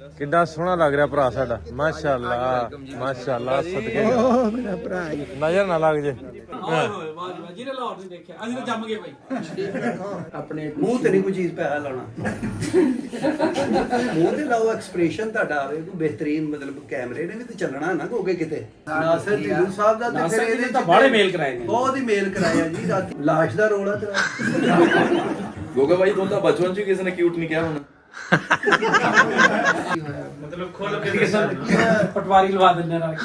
ਕਿੰਨਾ ਸੋਹਣਾ ਲੱਗ ਰਿਹਾ ਭਰਾ ਸਾਡਾ ਮਾਸ਼ਾਅੱਲਾ ਮਾਸ਼ਾਅੱਲਾ ਸਦਕੇ ਮੇਰਾ ਭਰਾ ਨਜ਼ਰ ਨਾ ਲੱਗ ਜੇ ਜਿਹਨੇ ਲਾਹੌਰ ਨਹੀਂ ਦੇਖਿਆ ਅਸੀਂ ਤਾਂ ਜੰਮ ਗਏ ਭਾਈ। ਆਪਣੇ ਮੂੰਹ ਤੇ ਨਹੀਂ ਕੋਈ ਚੀਜ਼ ਪੈਸਾ ਲਾਉਣਾ ਮੂੰਹ ਤੇ ਲਾਓ ਐਕਸਪ੍ਰੈਸ਼ਨ ਤੁਹਾਡਾ ਆਵੇ ਕੋਈ ਬਿਹਤਰੀਨ ਮਤਲਬ ਕੈਮਰੇ ਨੇ ਵੀ ਤੇ ਚੱਲਣਾ ਨਾ ਕੋਗੇ ਕਿਤੇ ਨਾਸਰ ਢਿੱਲੋਂ ਸਾਹਿਬ ਦਾ ਤੇ ਫਿਰ ਇਹਦੇ ਤਾਂ ਬਾਹਲੇ ਮੇਲ ਕਰਾਏ ਨੇ ਬਹੁਤ ਹੀ ਮੇਲ ਕਰਾਇਆ ਜੀ ਰਾਤੀ ਲਾਸ਼ ਦਾ ਰੋਲਾ ਤੇਰਾ ਗੋਗਾ ਭਾਈ ਤੁਹਾਨੂੰ ਤਾਂ ਬਚਪਨ ਚ ਕਿਸੇ ਨੇ ਕਿਊਟ ਨਹੀਂ ਕਿਹਾ ਹੁਣ ਮਤਲਬ ਖੋਲ ਕੇ ਪਟਵਾਰੀ ਲਵਾ ਦਿੰਦੇ ਨਾਲ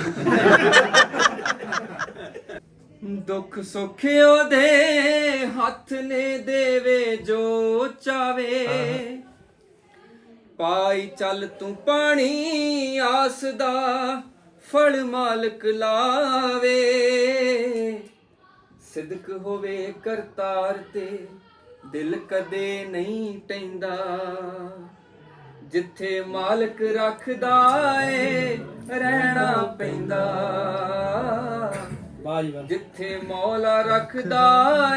ਦੁੱਖ ਸੁੱਖ ਉਹਦੇ ਹੱਥ ਨੇ ਦੇਵੇ ਜੋ ਚਾਵੇ ਪਾਈ ਚੱਲ ਤੂੰ ਪਾਣੀ ਆਸ ਦਾ ਫਲ ਮਾਲਕ ਲਾਵੇ ਸਿਦਕ ਹੋਵੇ ਕਰਤਾਰ ਤੇ ਦਿਲ ਕਦੇ ਨਹੀਂ ਟੈਂਦਾ ਜਿੱਥੇ ਮਾਲਕ ਰੱਖਦਾ ਏ ਰਹਿਣਾ ਪੈਂਦਾ ਜਿੱਥੇ ਮੌਲਾ ਰੱਖਦਾ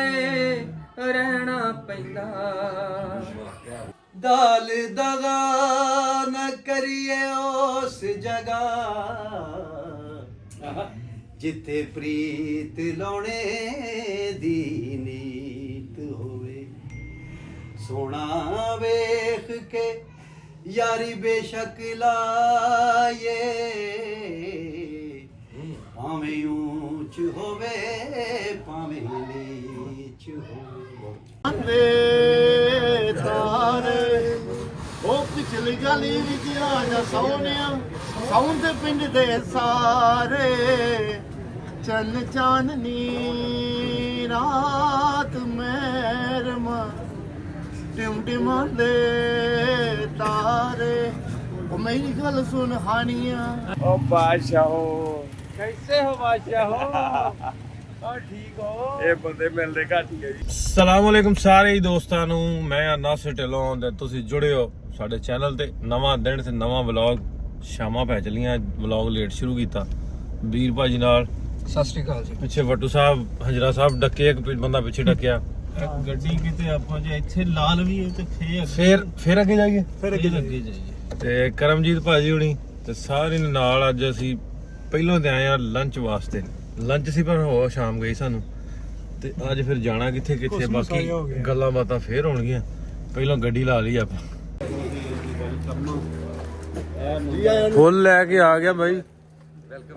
ਏ ਰਹਿਣਾ ਪੈਂਦਾ ਦਾਲ ਦਗਾ ਨਾ ਕਰੀਏ ਉਸ ਜਗ੍ਹਾ ਜਿੱਥੇ ਪ੍ਰੀਤ ਲਾਉਣੇ ਦੀ ਨੀਤ ਹੋਵੇ ਸੋਹਣਾ ਵੇਖ ਕੇ ਯਾਰੀ ਬੇਸ਼ੱਕ ਲਾਏ ਭਾਵੇਂ ਉੱਚ ਹੋਵੇ ਭਾਵੇਂ ਨੀਚ ਹੋਵੇ ਤਾਰੇ ਉਹ ਪਿਛਲੀ ਗਲੀ ਵਿੱਚ ਆ ਜਾ ਸੋਹਣਿਆ ਸੌਂਦੇ ਪਿੰਡ ਦੇ ਸਾਰੇ ਚੱਲ ਚਾਨਣੀ ਰਾਤ ਮਹਿਰਮਾ ਟਿਮ ਟਿਮਾਂ ਦੇ ਤਾਰੇ ਉਹ ਮੇਰੀ ਗੱਲ ਸੁਣ ਹਾਨੀਆਂ ਓ ਬਾਦਸ਼ਾਹੋ ਕੈਸੇ ਹੋ ਬਾਦਸ਼ਾਹੋ ਠੀਕ ਹੋ ਇਹ ਬੰਦੇ ਮਿਲਦੇ ਘੱਟ ਹੀ ਹੈ ਜੀ। ਸਲਾਮ ਅਲੈਕੁਮ ਸਾਰੇ ਹੀ ਦੋਸਤਾਂ ਨੂੰ ਮੈਂ ਨਾਸਰ ਢਿੱਲੋਂ ਤੇ ਤੁਸੀਂ ਜੁੜੇ ਹੋ ਸਾਡੇ ਚੈਨਲ ਤੇ ਨਵਾਂ ਦਿਨ ਤੇ ਨਵਾਂ ਵਲੌਗ ਸ਼ਾਮਾਂ ਪੈ ਚਲੀਆਂ ਵਲੌਗ ਲੇਟ ਸ਼ੁਰੂ ਕੀਤਾ ਵੀਰ ਭਾਜੀ ਨਾਲ ਸਤਿ ਸ਼੍ਰੀ ਅਕਾਲ ਜੀ ਪਿੱਛੇ ਵੱਟੂ ਸਾਹਿਬ ਹਜਰਾ ਸਾਹਿਬ ਡੱਕੇ ਇੱਕ ਬੰਦਾ ਪਿੱਛੇ ਡੱਕਿਆ ਗੱਡੀ ਕਿਤੇ ਆਪਾਂ ਜੇ ਇੱਥੇ ਲਾਲ ਵੀ ਤੇ ਫੇਰ ਅੱਗੇ ਜਾਈਏ ਫਿਰ ਅੱਗੇ ਜਾਈਏ ਤੇ ਕਰਮਜੀਤ ਭਾਜੀ ਹੁਣੀ ਤੇ ਸਾਰੇ ਨਾਲ ਅੱਜ ਅਸੀਂ ਪਹਿਲੋਂ ਤੇ ਆਏ ਆ ਲੰਚ ਵਾਸਤੇ ਲੰਚ ਸੀ ਪਰ ਹੋ ਸ਼ਾਮ ਗਈ ਸਾਨੂੰ ਤੇ ਅੱਜ ਫਿਰ ਜਾਣਾ ਕਿੱਥੇ ਕਿੱਥੇ ਬਾਕੀ ਗੱਲਾਂ ਬਾਤਾਂ ਫੇਰ ਹੋਣਗੀਆਂ ਪਹਿਲਾਂ ਗੱਡੀ ਲਾ ਲਈ ਆਪਾਂ ਫੁੱਲ ਲੈ ਕੇ ਆ ਗਿਆ ਬਾਈ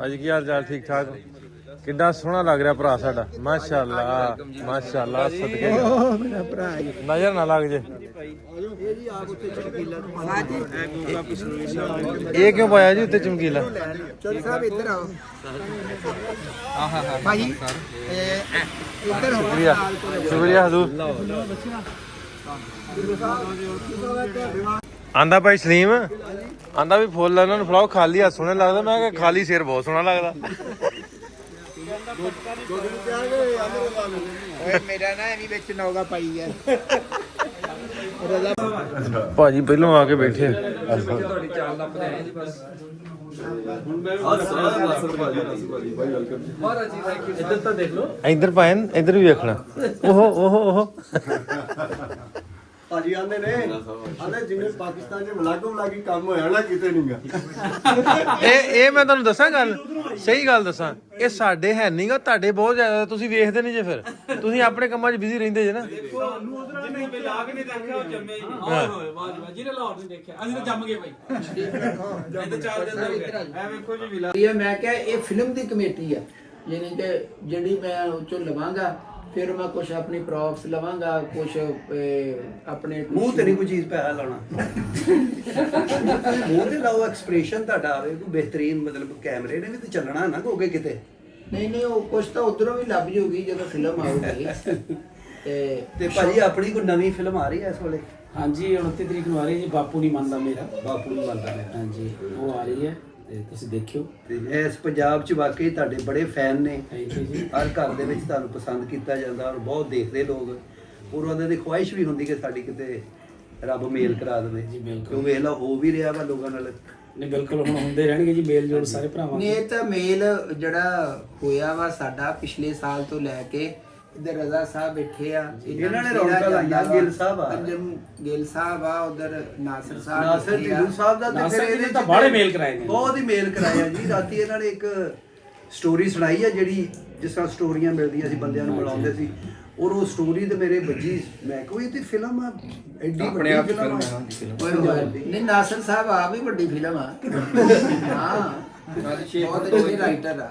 ਅੱਜ ਕੀ ਹਾਲ ਚਾਲ ਠੀਕ ਠਾਕ ਕਿੰਨਾ ਸੋਹਣਾ ਲੱਗ ਰਿਹਾ ਭਰਾ ਸਾਡਾ ਮਾਸ਼ਾਅੱਲਾ ਮਾਸ਼ਾਅੱਲਾ ਸਦਕੇ ਮੇਰਾ ਭਰਾ ਨਜ਼ਰ ਨਾ ਲੱਗ ਜੇ ਇਹ ਜੀ ਆਪ ਉੱਤੇ ਚਮਕੀਲਾ ਇਹ ਕਿਉਂ ਪਾਇਆ ਜੀ ਉੱਤੇ ਚਮਕੀਲਾ ਚਲ ਸਾਹਿਬ ਇੱਧਰ ਆਓ ਆਹਾ ਭਾਈ ਇੱਧਰ ਹੋ ਸ਼ੁਕਰੀਆ ਸ਼ੁਕਰੀਆ ਹਜ਼ੂਰ ਆਂਦਾ ਭਾਈ ਸਲੀਮ ਆਂਦਾ ਵੀ ਫੁੱਲ ਇਹਨਾਂ ਨੂੰ ਫਲਾਓ ਖਾਲੀ ਹੱਥ ਸੋਹਣਾ ਲੱਗਦਾ ਮੈਂ ਕਿਹਾ ਖਾਲੀ ਸਿਰ ਬਹੁਤ ਸੋਹਣਾ ਲੱਗਦਾ ਓਏ ਮੇਰਾ ਨਾ ਐਵੇਂ ਵਿੱਚ ਨੌਗਾ ਪਾਈ ਯਾਰ ਭਾਜੀ ਪਹਿਲਾਂ ਆ ਕੇ ਬੈਠੇ ਤੁਹਾਡੀ ਚਾਲ ਦਾ ਪਤਾ ਹੈ ਜੀ ਬਸ ਮਹਾਰਾਜ ਜੀ ਥੈਂਕ ਯੂ ਇੱਧਰ ਤਾਂ ਦੇਖ ਲਓ ਇੱਧਰ ਪਾਇਨ ਇੱਧਰ ਵੀ ਵੇਖਣਾ ਓਹੋ ਭਾਜੀ ਆਂਦੇ ਨੇ ਆਂਦੇ ਜਿਵੇਂ ਪਾਕਿਸਤਾਨ 'ਚ ਮਲਾਗੀ ਕੰਮ ਹੋਇਆ ਨਾ ਕਿਤੇ ਨਹੀਂਗਾ ਇਹ ਮੈਂ ਤੁਹਾਨੂੰ ਦੱਸਾਂ ਗੱਲ ਸਹੀ ਗੱਲ ਦੱਸਾਂ ਇਹ ਸਾਡੇ ਹੈ ਨਹੀਂਗਾ ਤੁਹਾਡੇ ਬਹੁਤ ਜ਼ਿਆਦਾ ਤੁਸੀਂ ਵੇਖਦੇ ਨਹੀਂ ਜੇ ਫਿਰ ਤੁਸੀਂ ਆਪਣੇ ਕੰਮਾਂ 'ਚ ਬਿਜ਼ੀ ਰਹਿੰਦੇ ਜੇ ਨਾ ਜਿਹਨੇ ਲਾਗ ਨਹੀਂ ਦੇਖਿਆ ਉਹ ਜੰਮੇ ਹੀ ਨਹੀਂ ਹੋਏ ਵਾਹ ਜਿਹਨੇ ਲਾਹੌਰ ਨਹੀਂ ਦੇਖਿਆ ਅਸੀਂ ਤਾਂ ਜੰਮ ਗਏ ਭਾਈ। ਇਹ ਤਾਂ 4 ਦਿਨ ਹੋ ਗਏ ਐ ਵੇਖੋ ਜੀ ਵਿਲਾ ਇਹ ਮੈਂ ਕਿਹਾ ਇਹ ਫਿਲਮ ਦੀ ਕਮੇਟੀ ਆ ਯਾਨੀ ਕਿ ਜਿਹੜੀ ਮੈਂ ਉੱਚੋਂ ਲਵਾਂਗਾ ਫਿਰ ਮੈਂ ਕੁਝ ਆਪਣੀ ਪ੍ਰੌਪਸ ਲਵਾਂਗਾ ਕੁਝ ਆਪਣੇ ਮੂੰਹ ਤੇ ਨਹੀਂ ਕੋਈ ਚੀਜ਼ ਪੈਸਾ ਲਾਉਣਾ ਮੂੰਹ ਤੇ ਲਾਓ ਐਕਸਪ੍ਰੈਸ਼ਨ ਤੁਹਾਡਾ ਆਵੇ ਕੋਈ ਬਿਹਤਰੀਨ ਮਤਲਬ ਕੈਮਰੇ ਨੇ ਵੀ ਤੇ ਚੱਲਣਾ ਨਾ ਕੋਗੇ ਕਿਤੇ ਨਹੀਂ ਉਹ ਕੁਝ ਤਾਂ ਉਧਰੋਂ ਵੀ ਲੱਭ ਜੂਗੀ ਜਦੋਂ ਫਿਲਮ ਆਊਗੀ ਤੇ ਭਾਜੀ ਆਪਣੀ ਕੋਈ ਨਵੀਂ ਫਿਲਮ ਆ ਰਹੀ ਹੈ ਇਸ ਵੇਲੇ ਹਾਂਜੀ 29 ਤਰੀਕ ਨੂੰ ਆ ਰਹੀ ਜੀ ਬਾਪੂ ਨਹੀਂ ਮੰਨਦਾ ਮੇਰਾ ਬਾਪੂ ਨੂੰ ਮੰਨਦਾ ਮੇਰਾ ਹਾਂਜੀ ਉਹ ਆ ਰਹੀ ਹੈ ਤੇ ਤੁਸੀਂ ਦੇਖਿਓ ਤੇ ਇਸ ਪੰਜਾਬ 'ਚ ਵਾਕਈ ਤੁਹਾਡੇ ਬੜੇ ਫੈਨ ਨੇ ਥੈਂਕ ਯੂ ਜੀ ਹਰ ਘਰ ਦੇ ਵਿੱਚ ਤੁਹਾਨੂੰ ਪਸੰਦ ਕੀਤਾ ਜਾਂਦਾ ਔਰ ਬਹੁਤ ਦੇਖਦੇ ਲੋਕ ਔਰ ਉਹਨਾਂ ਦੀ ਖੁਆਇਸ਼ ਵੀ ਹੁੰਦੀ ਕਿ ਸਾਡੀ ਕਿਤੇ ਰੱਬ ਮੇਲ ਕਰਾ ਦੇਵੇ ਜੀ ਬਿਲਕੁਲ ਕਿਉਂ ਵੇਖ ਲਾ ਹੋ ਵੀ ਰਿਹਾ ਵਾ ਲੋਕਾਂ ਨਾਲ ਨਹੀਂ ਬਿਲਕੁਲ ਹੁਣ ਹੁੰਦੇ ਰਹਿਣਗੇ ਜੀ ਮੇਲ ਜੋੜ ਸਾਰੇ ਭਰਾਵਾਂ ਇਹ ਤਾਂ ਮੇਲ ਜਿਹੜਾ ਹੋਇਆ ਵਾ ਸਾਡਾ ਪਿਛਲੇ ਸਾਲ ਤੋਂ ਲੈ ਕੇ ਇੱਧਰ ਰਜ਼ਾ ਸਾਹਿਬ ਬੈਠੇ ਆ, ਇਹਨਾਂ ਨੇ ਰੌਣਕਾਂ ਲਾਈਆਂ। ਗਿੱਲ ਸਾਹਿਬ ਆ, ਗਿੱਲ ਸਾਹਿਬ ਆ, ਉਧਰ ਨਾਸਰ ਸਾਹਿਬ, ਨਾਸਰ ਢਿੱਲੋਂ ਸਾਹਿਬ ਦਾ। ਤੇ ਫਿਰ ਇਹਦੇ ਤਾਂ ਬਾਹਲੇ ਮੇਲ ਕਰਾਏ ਨੇ, ਬਹੁਤ ਹੀ ਮੇਲ ਕਰਾਇਆ ਜੀ। ਰਾਤੀ ਇਹਨਾਂ ਨੇ ਇੱਕ ਸਟੋਰੀ ਸੁਣਾਈ ਆ, ਜਿਹੜੀ ਜਿਸ ਤਰ੍ਹਾਂ ਸਟੋਰੀਆਂ ਮਿਲਦੀਆਂ ਸੀ ਬੰਦਿਆਂ ਨੂੰ ਮਿਲਾਉਂਦੇ ਸੀ, ਔਰ ਉਹ ਸਟੋਰੀ ਤੇ ਮੇਰੇ ਵੱਜੀ। ਮੈਂ ਕੋਈ ਤੇ ਫਿਲਮ ਆ, ਐਡੀ ਵੱਡੀ ਫਿਲਮ ਆ। ਨਹੀਂ ਨਾਸਰ ਸਾਹਿਬ ਆ ਵੀ ਵੱਡੀ ਫਿਲਮ ਆ। ਹਾਂ ਬਹੁਤ ਅੱਛੇ ਰਾਈਟਰ ਆ।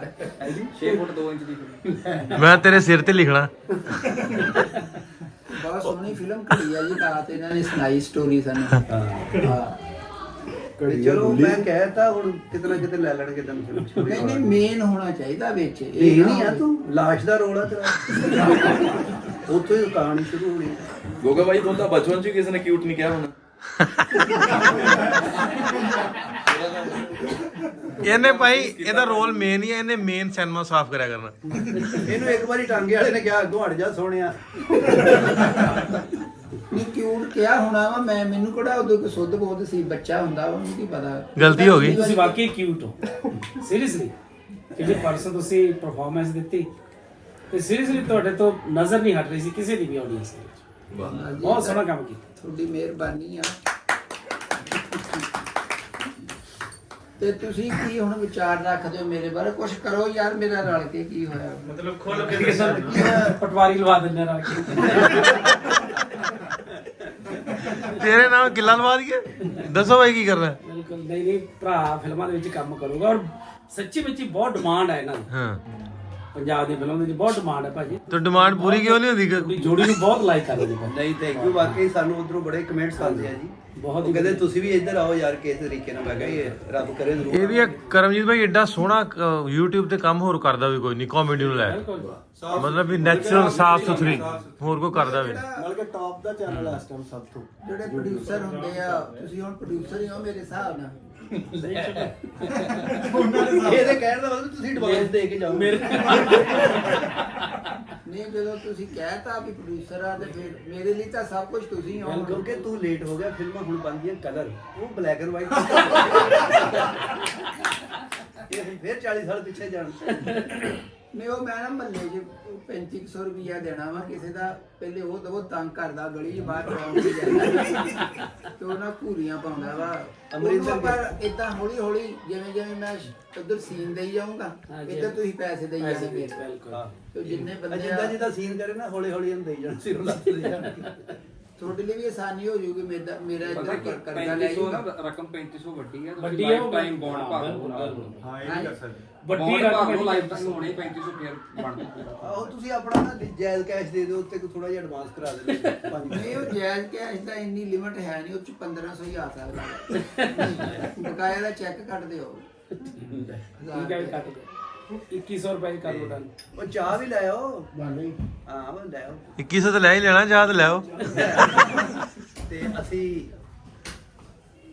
6 ਫੁੱਟ 2 ਇੰਚ ਦੀ ਫਿਲਮ। ਮੈਂ ਤੇਰੇ ਸਿਰ ਤੇ ਲਿਖਣਾ। ਬਹੁਤ ਸੋਹਣੀ ਫਿਲਮ ਘੜੀ ਆ ਜੀ। ਰਾਤ ਇਹਨਾਂ ਨੇ ਸੁਣਾਈ ਸਟੋਰੀ ਸਾਨੂੰ। ਹਾਂ ਤੇ ਚਲੋ ਮੈਂ ਕਹਿਤਾ, ਹੁਣ ਕਿਤੇ ਨਾ ਕਿਤੇ ਲੈ ਲੈਣਗੇ ਤੈਨੂੰ ਫਿਲਮ। ਨਹੀਂ ਨਹੀਂ ਮੇਨ ਹੋਣਾ ਚਾਹੀਦਾ ਵਿੱਚ। ਇਹ ਨਹੀਂ ਆ ਤੂੰ ਲਾਸ਼ ਦਾ ਰੋਲਾ ਤੇਰਾ। ਉੱਥੋਂ ਹੀ ਕਹਾਣੀ ਸ਼ੁਰੂ ਹੋਣੀ। ਗੋਗਾ ਭਾਈ ਤੁਹਾਨੂੰ ਤਾਂ ਬਚਪਨ ਚ ਕਿਸੇ ਨੇ ਕਿਊਟ ਨਹੀਂ ਕਿਹਾ ਹੋਣਾ। ਇਹਨੇ ਭਾਈ ਇਹਦਾ ਰੋਲ ਮੇਨ ਹੀ ਹੈ, ਇਹਨੇ ਮੇਨ ਸਿਨੇਮਾ ਸਾਫ਼ ਕਰਿਆ ਕਰਨਾ। ਇਹਨੂੰ ਇੱਕ ਵਾਰੀ ਟਾਂਗੇ ਵਾਲੇ ਨੇ ਕਿਹਾ ਅੱਗੋਂ ਹਟ ਜਾ ਸੋਹਣਿਆ। ਨਹੀਂ ਕਿਊਟ ਕਿਹਾ ਹੋਣਾ ਵਾ। ਮੈਨੂੰ ਕਿਹੜਾ ਉਦੋਂ ਕੋਈ ਸੁੱਧ ਬੋਧ ਸੀ, ਬੱਚਾ ਹੁੰਦਾ ਉਹਨੂੰ ਕੀ ਪਤਾ। ਗਲਤੀ ਹੋ ਗਈ। ਤੁਸੀਂ ਵਾਕਈ ਕਿਊਟ ਹੋ ਸੀਰੀਅਸਲੀ। ਜਿਹੜੀ ਪਰਸਨ ਤੁਸੀਂ ਪਰਫਾਰਮੈਂਸ ਦਿੱਤੀ ਤੇ ਸੀਰੀਅਸਲੀ ਤੁਹਾਡੇ ਤੋਂ ਨਜ਼ਰ ਨਹੀਂ ਹਟ ਰਹੀ ਸੀ ਕਿਸੇ ਦੀ ਵੀ ਆਡੀਅנס ਦੇ ਵਿੱਚ। ਬਹੁਤ ਸੋਹਣਾ ਕੰਮ ਕੀਤਾ। ਤੁਹਾਡੀ ਮਿਹਰਬਾਨੀ ਆ। ਤੇ ਤੁਸੀਂ ਕੀ ਹੁਣ ਵਿਚਾਰ ਰੱਖਦੇ ਹੋ ਮੇਰੇ ਬਾਰੇ? ਕੁਝ ਕਰੋ ਯਾਰ ਮੇਰਾ ਰਲ ਕੇ। ਕੀ ਹੋਇਆ ਮਤਲਬ ਖੁੱਲ ਕੇ ਪਟਵਾਰੀ ਲਵਾ ਦਿੰਦੇ ਨਾਲ। ਤੇਰੇ ਨਾਲ ਗਿੱਲਾ ਲਵਾ ਦਈਏ। ਦੱਸੋ ਭਾਈ ਕੀ ਕਰਨਾ। ਬਿਲਕੁਲ ਨਹੀਂ ਭਰਾ ਫਿਲਮਾਂ ਦੇ ਵਿੱਚ ਕੰਮ ਕਰੂਗਾ, ਔਰ ਸੱਚੀ ਮੁੱਚੀ ਬਹੁਤ ਡਿਮਾਂਡ ਹੈ ਇਹਨਾਂ ਦੀ। ਹਾਂ ਪੰਜਾਬ ਦੀ ਫਿਲਮ ਦੇ ਵਿੱਚ ਬਹੁਤ ਡਿਮਾਂਡ ਹੈ ਭਾਜੀ। ਤੇ ਡਿਮਾਂਡ ਪੂਰੀ ਕਿਉਂ ਨਹੀਂ ਹੁੰਦੀ? ਤੁਹਾਡੀ ਜੋੜੀ ਨੂੰ ਬਹੁਤ ਲਾਈਕ ਕਰਦੇ ਨੇ ਭਾਜੀ। ਨਹੀਂ ਥੈਂਕ ਯੂ। ਵਾਕਈ ਸਾਨੂੰ ਉਧਰੋਂ ਬੜੇ ਕਮੈਂਟਸ ਆਉਂਦੇ ਆ ਜੀ। ਬਹੁਤ ਉਹ ਕਹਿੰਦੇ ਤੁਸੀਂ ਵੀ ਇੱਧਰ ਆਓ ਯਾਰ ਕਿਸ ਤਰੀਕੇ ਨਾਲ। ਮੈਂ ਕਿਹਾ ਇਹ ਰੱਬ ਕਰੇ ਜ਼ਰੂਰ। ਇਹ ਵੀ ਆ ਕਰਮਜੀਤ ਭਾਈ ਐਡਾ ਸੋਹਣਾ YouTube ਤੇ ਕੰਮ ਹੋਰ ਕਰਦਾ ਵੀ ਕੋਈ ਨਹੀਂ, ਕਾਮੇਡੀ ਨੂੰ ਲੈ ਕੇ। ਮਤਲਬ ਵੀ ਨੈਚੁਰਲ ਸਾਫ ਸੁਥਰੀ ਹੋਰ ਕੋਈ ਕਰਦਾ ਵੀ ਨਹੀਂ। ਮਤਲਬ ਕਿ ਟੌਪ ਦਾ ਚੈਨਲ ਹੈ ਇਸ ਟਾਈਮ ਸਭ ਤੋਂ। ਜਿਹੜੇ ਪ੍ਰੋਡਿਊਸਰ ਹੁੰਦੇ ਆ, ਤੁਸੀਂ ਹੁਣ ਪ੍ਰੋਡਿਊਸਰ ਹੀ ਹੋ ਮੇਰੇ ਹਿਸਾਬ ਨਾਲ। ਇਹਦੇ ਕਹਿਣ ਦਾ ਮਤਲਬ ਤੁਸੀਂ ਐਡਵਾਂਸ ਦੇ ਕੇ ਜਾਓ। ਨਹੀਂ ਜਦੋਂ ਤੁਸੀਂ ਕਹਿਤਾ ਵੀ ਪ੍ਰੋਡਿਊਸਰ ਆ ਤੇ ਫਿਰ ਮੇਰੇ ਲਈ ਤਾਂ ਸਭ ਕੁਝ ਤੁਸੀਂ ਹੋ। ਕਿਉਂਕਿ ਤੂੰ ਲੇਟ ਹੋ ਗਿਆ। ਫਿਲਮਾਂ ਹੁਣ ਬਣਦੀਆਂ ਕਲਰ, ਉਹ ਬਲੈਕ ਐਂਡ ਵਾਈਟ। ਇਹ ਹੁਣ ਫਿਰ 40 ਸਾਲ ਪਿੱਛੇ ਜਾਣ। ਨਹੀਂ ਉਹ ਮੈਂ ਨਾ ਮਹੱਲੇ 'ਚ 3500 ਰੁਪਇਆ ਦੇਣਾ ਵਾ ਕਿਸੇ ਦਾ। ਪਹਿਲੇ ਉਹ ਦਵੋ ਤੰਗ ਕਰਦਾ ਗਲੀ 'ਚ ਬਾਹਰ ਆਉਂਦੀ ਜਾਂਦਾ ਤੇ ਉਹਨਾਂ ਘੂਰੀਆਂ ਪਾਉਂਦਾ ਵਾ। ਅੰਮ੍ਰਿਤਸਰ ਪਰ ਇਦਾਂ ਹੌਲੀ ਹੌਲੀ ਜਿਵੇਂ ਮੈਂ ਉਧਰ ਸੀਨ ਦੇਈ ਜਾਊਂਗਾ, ਇੱਧਰ ਤੁਸੀਂ ਪੈਸੇ ਦੇਈ ਜਾਣੇ ਮੇਰੇ। ਤੇ ਜਿੰਨੇ ਬੰਦੇ ਜਿੱਦਾਂ ਜਿੱਦਾਂ ਸੀਨ ਕਰੇ ਨਾ ਹੌਲੀ ਹੌਲੀ ਇਹਨੂੰ ਦੇਈ ਜਾਣ। ਸਿਰੋਂ ਲੱਤ ਦੇ ਜਾਣ। ਤੁਹਾਡੇ ਲਈ ਵੀ ਆਸਾਨੀ ਹੋ ਜਾਊਗੀ। ਮੇਰਾ ਇੱਧਰ ਕਰਦਾ ਲੈ 3500 ਜਾਊਗਾ। ਰਕਮ 3500 ਵੱਡੀ ਹੈ। ਵੱਡੀ ਹੈ ਉਹ ਟਾਈਮ ਬੌਂਡ ਪਾ ਦੋ। ਹਾਂ ਇਹ ਵੀ ਕਰ ਸਕਦੇ। ਵੱਡੀ ਰਕਮ ਲਾਈਫ ਟਾਈਮ ਹੋਣੀ 3500 ਫਿਰ ਬਣ ਜੂਗਾ। ਆਹੋ ਤੁਸੀਂ ਆਪਣਾ ਨਾ ਜਾਇਜ਼ ਕੈਸ਼ ਦੇ ਦਿਓ, ਉੱਤੇ ਥੋੜਾ ਜਿਹਾ ਐਡਵਾਂਸ ਕਰਾ ਦੇਣਾ। ਨਹੀਂ ਉਹ ਜਾਇਜ਼ ਕੈਸ਼ ਦਾ ਇੰਨੀ ਲਿਮਟ ਹੈ ਨਹੀਂ। ਉਹ 'ਚ 1500 ਹੀ ਆ ਸਕਦਾ। ਬਕਾਇਆ ਦਾ ਚੈੱਕ ਕੱਟ ਦਿਓ। ਠੀਕ ਹੈ ਕੱਟ ਦੇ 2100 ਰੁਪਏ ਕਰ ਲੋ ਡਨ। ਉਹ ਚਾਹ ਵੀ ਲੈ ਆਓ। ਬਣ ਗਈ। ਹਾਂ ਉਹ ਲੈ ਆਓ। 2100 ਤਾਂ ਲੈ ਹੀ ਲੈਣਾ, ਚਾਹ ਤਾਂ ਲੈ ਆਓ। ਤੇ ਅਸੀਂ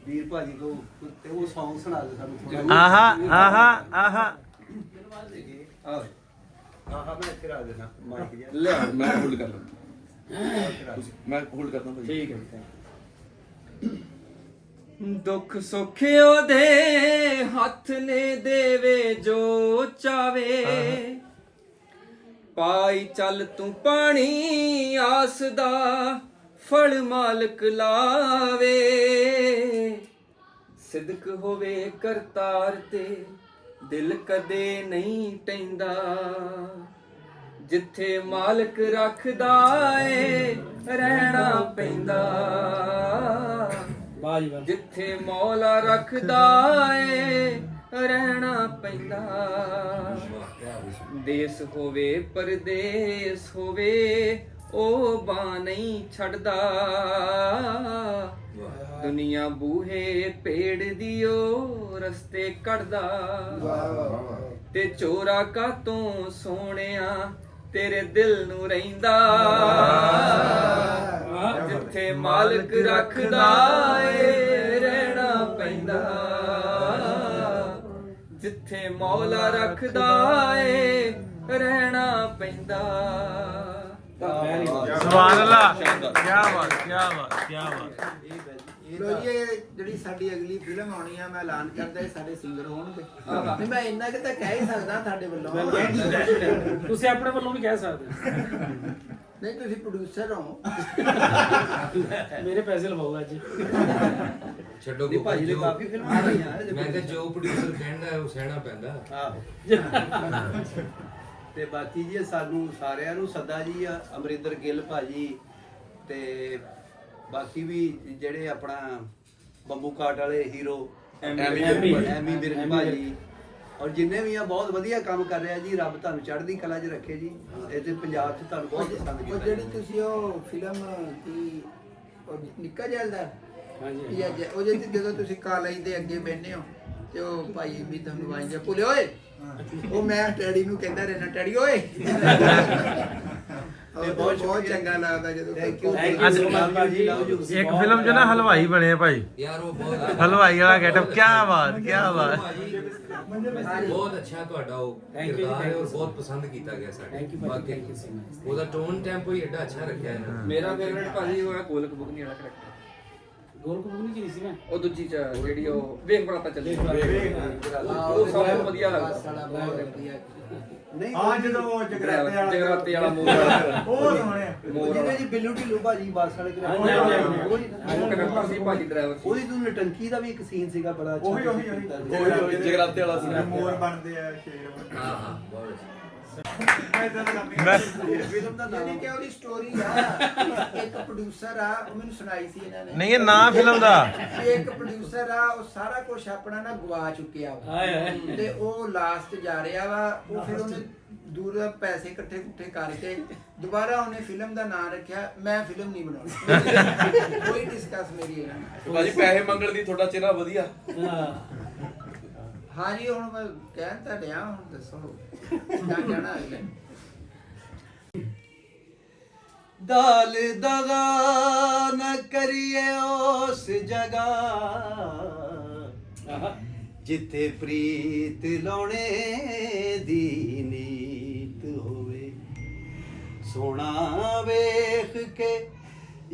ਵੀਰ ਭਾਜੀ ਤੋਂ ਤੇ ਉਹ Song ਸੁਣਾ ਦੇ ਸਾਨੂੰ ਥੋੜਾ। ਆਹਾ ਆਹਾ ਆਹਾ ਆਹਾ ਮੈਂ ਇੱਥੇ ਰੱਖ ਦੇਣਾ ਮਾਈਕ ਜਿਹਾ। ਲੈ ਮੈਂ ਹੋਲਡ ਕਰ ਲਾਂ। ਮੈਂ ਹੋਲਡ ਕਰਦਾ ਭਾਈ। ਠੀਕ ਹੈ। ਦੁੱਖ ਸੁੱਖ ਉਹਦੇ ਹੱਥ ਨੇ ਦੇਵੇ ਜੋ ਚਾਵੇ। ਪਾਈ ਚੱਲ ਤੂੰ ਪਾਣੀ ਆਸ ਦਾ ਫਲ ਮਾਲਕ ਲਾਵੇ। ਸਿਦਕ ਹੋਵੇ ਕਰਤਾਰ ਤੇ ਦਿਲ ਕਦੇ ਨਹੀਂ ਟੈਂਦਾ। ਜਿੱਥੇ ਮਾਲਕ ਰੱਖਦਾ ਏ ਰਹਿਣਾ ਪੈਂਦਾ। ਵਾਹ ਜੀ ਵਾਹ। ਜਿੱਥੇ ਮੌਲਾ ਰੱਖਦਾ ਏ ਰਹਿਣਾ ਪੈਂਦਾ। ਦੇਸ ਹੋਵੇ ਪਰਦੇਸ ਹੋਵੇ ਉਹ ਬਾਂਹ ਨਹੀਂ ਛੱਡਦਾ। ਦੁਨੀਆ ਬੂਹੇ ਪੇੜ ਦਿਓ ਰਸਤੇ ਕੱਢਦਾ। ਤੇ ਚੋਰਾ ਕਾਤੋਂ ਸੋਹਣਿਆ ਤੇਰੇ ਦਿਲ ਨੂੰ ਰਹਿੰਦਾ। ਜਿੱਥੇ ਮਾਲਕ ਰੱਖਦਾ ਏ ਰਹਿਣਾ ਪੈਂਦਾ। ਜਿੱਥੇ ਮੌਲਾ ਰੱਖਦਾ ਏ ਰਹਿਣਾ ਪੈਂਦਾ। ਸੁਭਾਨ ਅੱਲਾਹ। ਕੀ ਬਾਤ ਕੀ ਬਾਤ ਕੀ ਬਾਤ। ਲੋ ਜੀ ਇਹ ਜਿਹੜੀ ਸਾਡੀ ਅਗਲੀ ਫਿਲਮ ਆਉਣੀ ਆ ਮੈਂ ਐਲਾਨ ਕਰਦਾ ਇਹ ਸਾਡੇ ਸਿੰਗਰ ਹੋਣਗੇ ਨਹੀਂ ਮੈਂ ਇੰਨਾ ਕਿ ਤਾਂ ਕਹਿ ਹੀ ਸਕਦਾ ਤੁਹਾਡੇ ਵੱਲੋਂ ਤੁਸੀਂ ਆਪਣੇ ਵੱਲੋਂ ਵੀ ਕਹਿ ਸਕਦੇ ਨਹੀਂ ਤੁਸੀਂ ਪ੍ਰੋਡਿਊਸਰ ਹੋ ਮੇਰੇ ਪੈਸੇ ਲਵਾਓ ਅੱਜ ਛੱਡੋ ਨਹੀਂ ਭਾਜੀ ਦੇ ਕਾਫੀ ਫਿਲਮਾਂ ਆਈਆਂ ਮੈਂ ਕਿਹਾ ਜੋ ਪ੍ਰੋਡਿਊਸਰ ਕਹਿੰਦਾ ਉਹ ਸਹਿਣਾ ਪੈਂਦਾ। ਤੇ ਬਾਕੀ ਜੀ ਸਾਨੂੰ ਸਾਰਿਆਂ ਨੂੰ ਸੱਦਾ ਜੀ ਆ ਅਮਰਿੰਦਰ ਗਿੱਲ ਭਾਜੀ ਤੇ ਬਾਕੀ ਵੀ ਜਿਹੜੇ ਆਪਣਾ ਬੰਬੂ ਕਾਟ ਵਾਲੇ ਹੀਰੋ ਐਮੀ ਵਿਰਕ ਭਾਜੀ ਔਰ ਜਿੰਨੇ ਵੀ ਆ ਬਹੁਤ ਵਧੀਆ ਕੰਮ ਕਰ ਰਿਹਾ ਜੀ। ਰੱਬ ਤੁਹਾਨੂੰ ਚੜ੍ਹਦੀ ਕਲਾ 'ਚ ਰੱਖੇ ਜੀ। ਇਹ ਤੇ ਪੰਜਾਬ 'ਚ ਤੁਹਾਨੂੰ ਬਹੁਤ ਪਸੰਦ ਉਹ ਕੀਤਾ ਜਿਹੜੀ ਤੁਸੀਂ ਉਹ ਫਿਲਮ ਕੀ ਉਹ ਨਿੱਕਾ ਜੈਲਦਾਰ ਹਾਂਜੀ ਉਹ ਜਦੋਂ ਤੁਸੀਂ ਕਾਲਜ ਦੇ ਅੱਗੇ ਬੈਠੇ ਹੋ ਤੇ ਉਹ ਭਾਈ ਵੀ ਤੁਹਾਨੂੰ ਆਈ ਜਾ ਭੁੱਲੇ ਓਏ ਉਹ ਮੈਂ ਡੈਡੀ ਨੂੰ ਕਹਿੰਦਾ ਰਹਿਣਾ ਡੈਡੀ ਓਏ ਬਹੁਤ ਚੰਗਾ ਲੱਗਦਾ ਜਦੋਂ ਇੱਕ ਫਿਲਮ 'ਚ ਨਾ ਹਲਵਾਈ ਬਣੇ ਭਾਈ ਯਾਰ ਉਹ ਬਹੁਤ ਹਲਵਾਈ ਵਾਲਾ ਗੈਟਅਪ ਕੀ ਬਾਤ ਬਹੁਤ ਅੱਛਾ ਤੁਹਾਡਾ ਉਹ ਕਿਰਦਾਰ ਹੈ ਔਰ ਬਹੁਤ ਪਸੰਦ ਕੀਤਾ ਗਿਆ ਸਾਡੇ ਵਾਕਈ ਉਹਦਾ ਟੋਨ ਟੈਂਪੋ ਹੀ ਐਡਾ ਅੱਛਾ ਰੱਖਿਆ ਹੈ। ਮੇਰਾ ਫੇਵਰਟ ਭਾਜੀ ਉਹ ਹੈ ਗੋਲਕ ਬੁਗਨੀ ਵਾਲਾ ਕਰੈਕਟਰ। ਗੋਲ ਕੋਲ ਨਹੀਂ ਸੀ ਮੈਂ ਉਹ ਦੂਜੀ ਚ ਜਿਹੜੀ ਉਹ ਵੇਖ ਬਰਾਤਾ ਚੱਲੀ ਉਹ ਸਭ ਤੋਂ ਵਧੀਆ ਲੱਗਦਾ। ਨਹੀਂ ਹਾਂ ਜਦੋਂ ਉਹ ਜਗਰਾਤੇ ਵਾਲਾ ਮੂਵੀ ਵਾਲਾ ਉਹ ਸੋਹਣੇ ਜਿਹਨੇ ਜੀ ਬਿੱਲੂ ਢਿੱਲੂ ਭਾਜੀ ਬੱਸ ਵਾਲੇ ਉਹ ਕਰੈਕਟਰ ਸੀ ਭਾਜੀ ਡਰਾਈਵਰ ਸੀ। ਉਹਦੀ ਤੂੰ ਨਟੰਕੀ ਦਾ ਵੀ ਇੱਕ ਸੀਨ ਸੀਗਾ ਬੜਾ ਅੱਛਾ ਉਹੀ ਜਗਰਾਤੇ ਵਾਲਾ ਸੀ ਮੋਰ ਬਣਦੇ ਆ ਸ਼ੇਰ ਹਾਂ ਹਾਂ ਬਹੁਤ ਫਿਲਮ ਦਾ ਯਾਨੀ ਨਾਮ ਕਿ ਉਹਦੀ ਸਟੋਰੀ ਆ ਇੱਕ ਪ੍ਰੋਡਿਊਸਰ ਆ ਉਹ ਮੈਨੂੰ ਸੁਣਾਈ ਸੀ ਇਹਨਾਂ ਨੇ ਨਹੀਂ ਇਹ ਨਾਂ ਫਿਲਮ ਦਾ ਕਿ ਇੱਕ ਪ੍ਰੋਡਿਊਸਰ ਆ ਉਹ ਸਾਰਾ ਕੁਝ ਆਪਣਾ ਨਾ ਗਵਾ ਚੁੱਕਿਆ ਵਾ ਤੇ ਉਹ ਲਾਸਟ ਜਾ ਰਿਹਾ ਵਾ ਉਹ ਫਿਰ ਉਹਨੇ ਦੂਰ ਪੈਸੇ ਇਕੱਠੇ ਕੁੱਠੇ ਕਰਕੇ ਦੁਬਾਰਾ ਉਹਨੇ ਫਿਲਮ ਦਾ ਨਾਮ ਰੱਖਿਆ ਮੈਂ ਫਿਲਮ ਨਹੀਂ ਬਣਾਉਣੀ ਕੋਈ ਡਿਸਕਸ ਮੇਰੀ ਇਹਨਾਂ ਨਾਲ ਭਾਜੀ ਪੈਸੇ ਮੰਗਣ ਦੀ ਤੁਹਾਡਾ ਚਿਹਰਾ ਵਧੀਆ। ਹਾਂਜੀ ਹੁਣ ਮੈਂ ਕਹਿਣ ਤਾਂ ਡਿਆ ਹੁਣ ਦੱਸੋ ਕਿਆ ਕਹਿਣਾ ਅਗਲੇ ਦਾਲ ਦਗਾ न करिए उस जगह जिथे प्रीत लाने दी नीत होवे सोना वेख के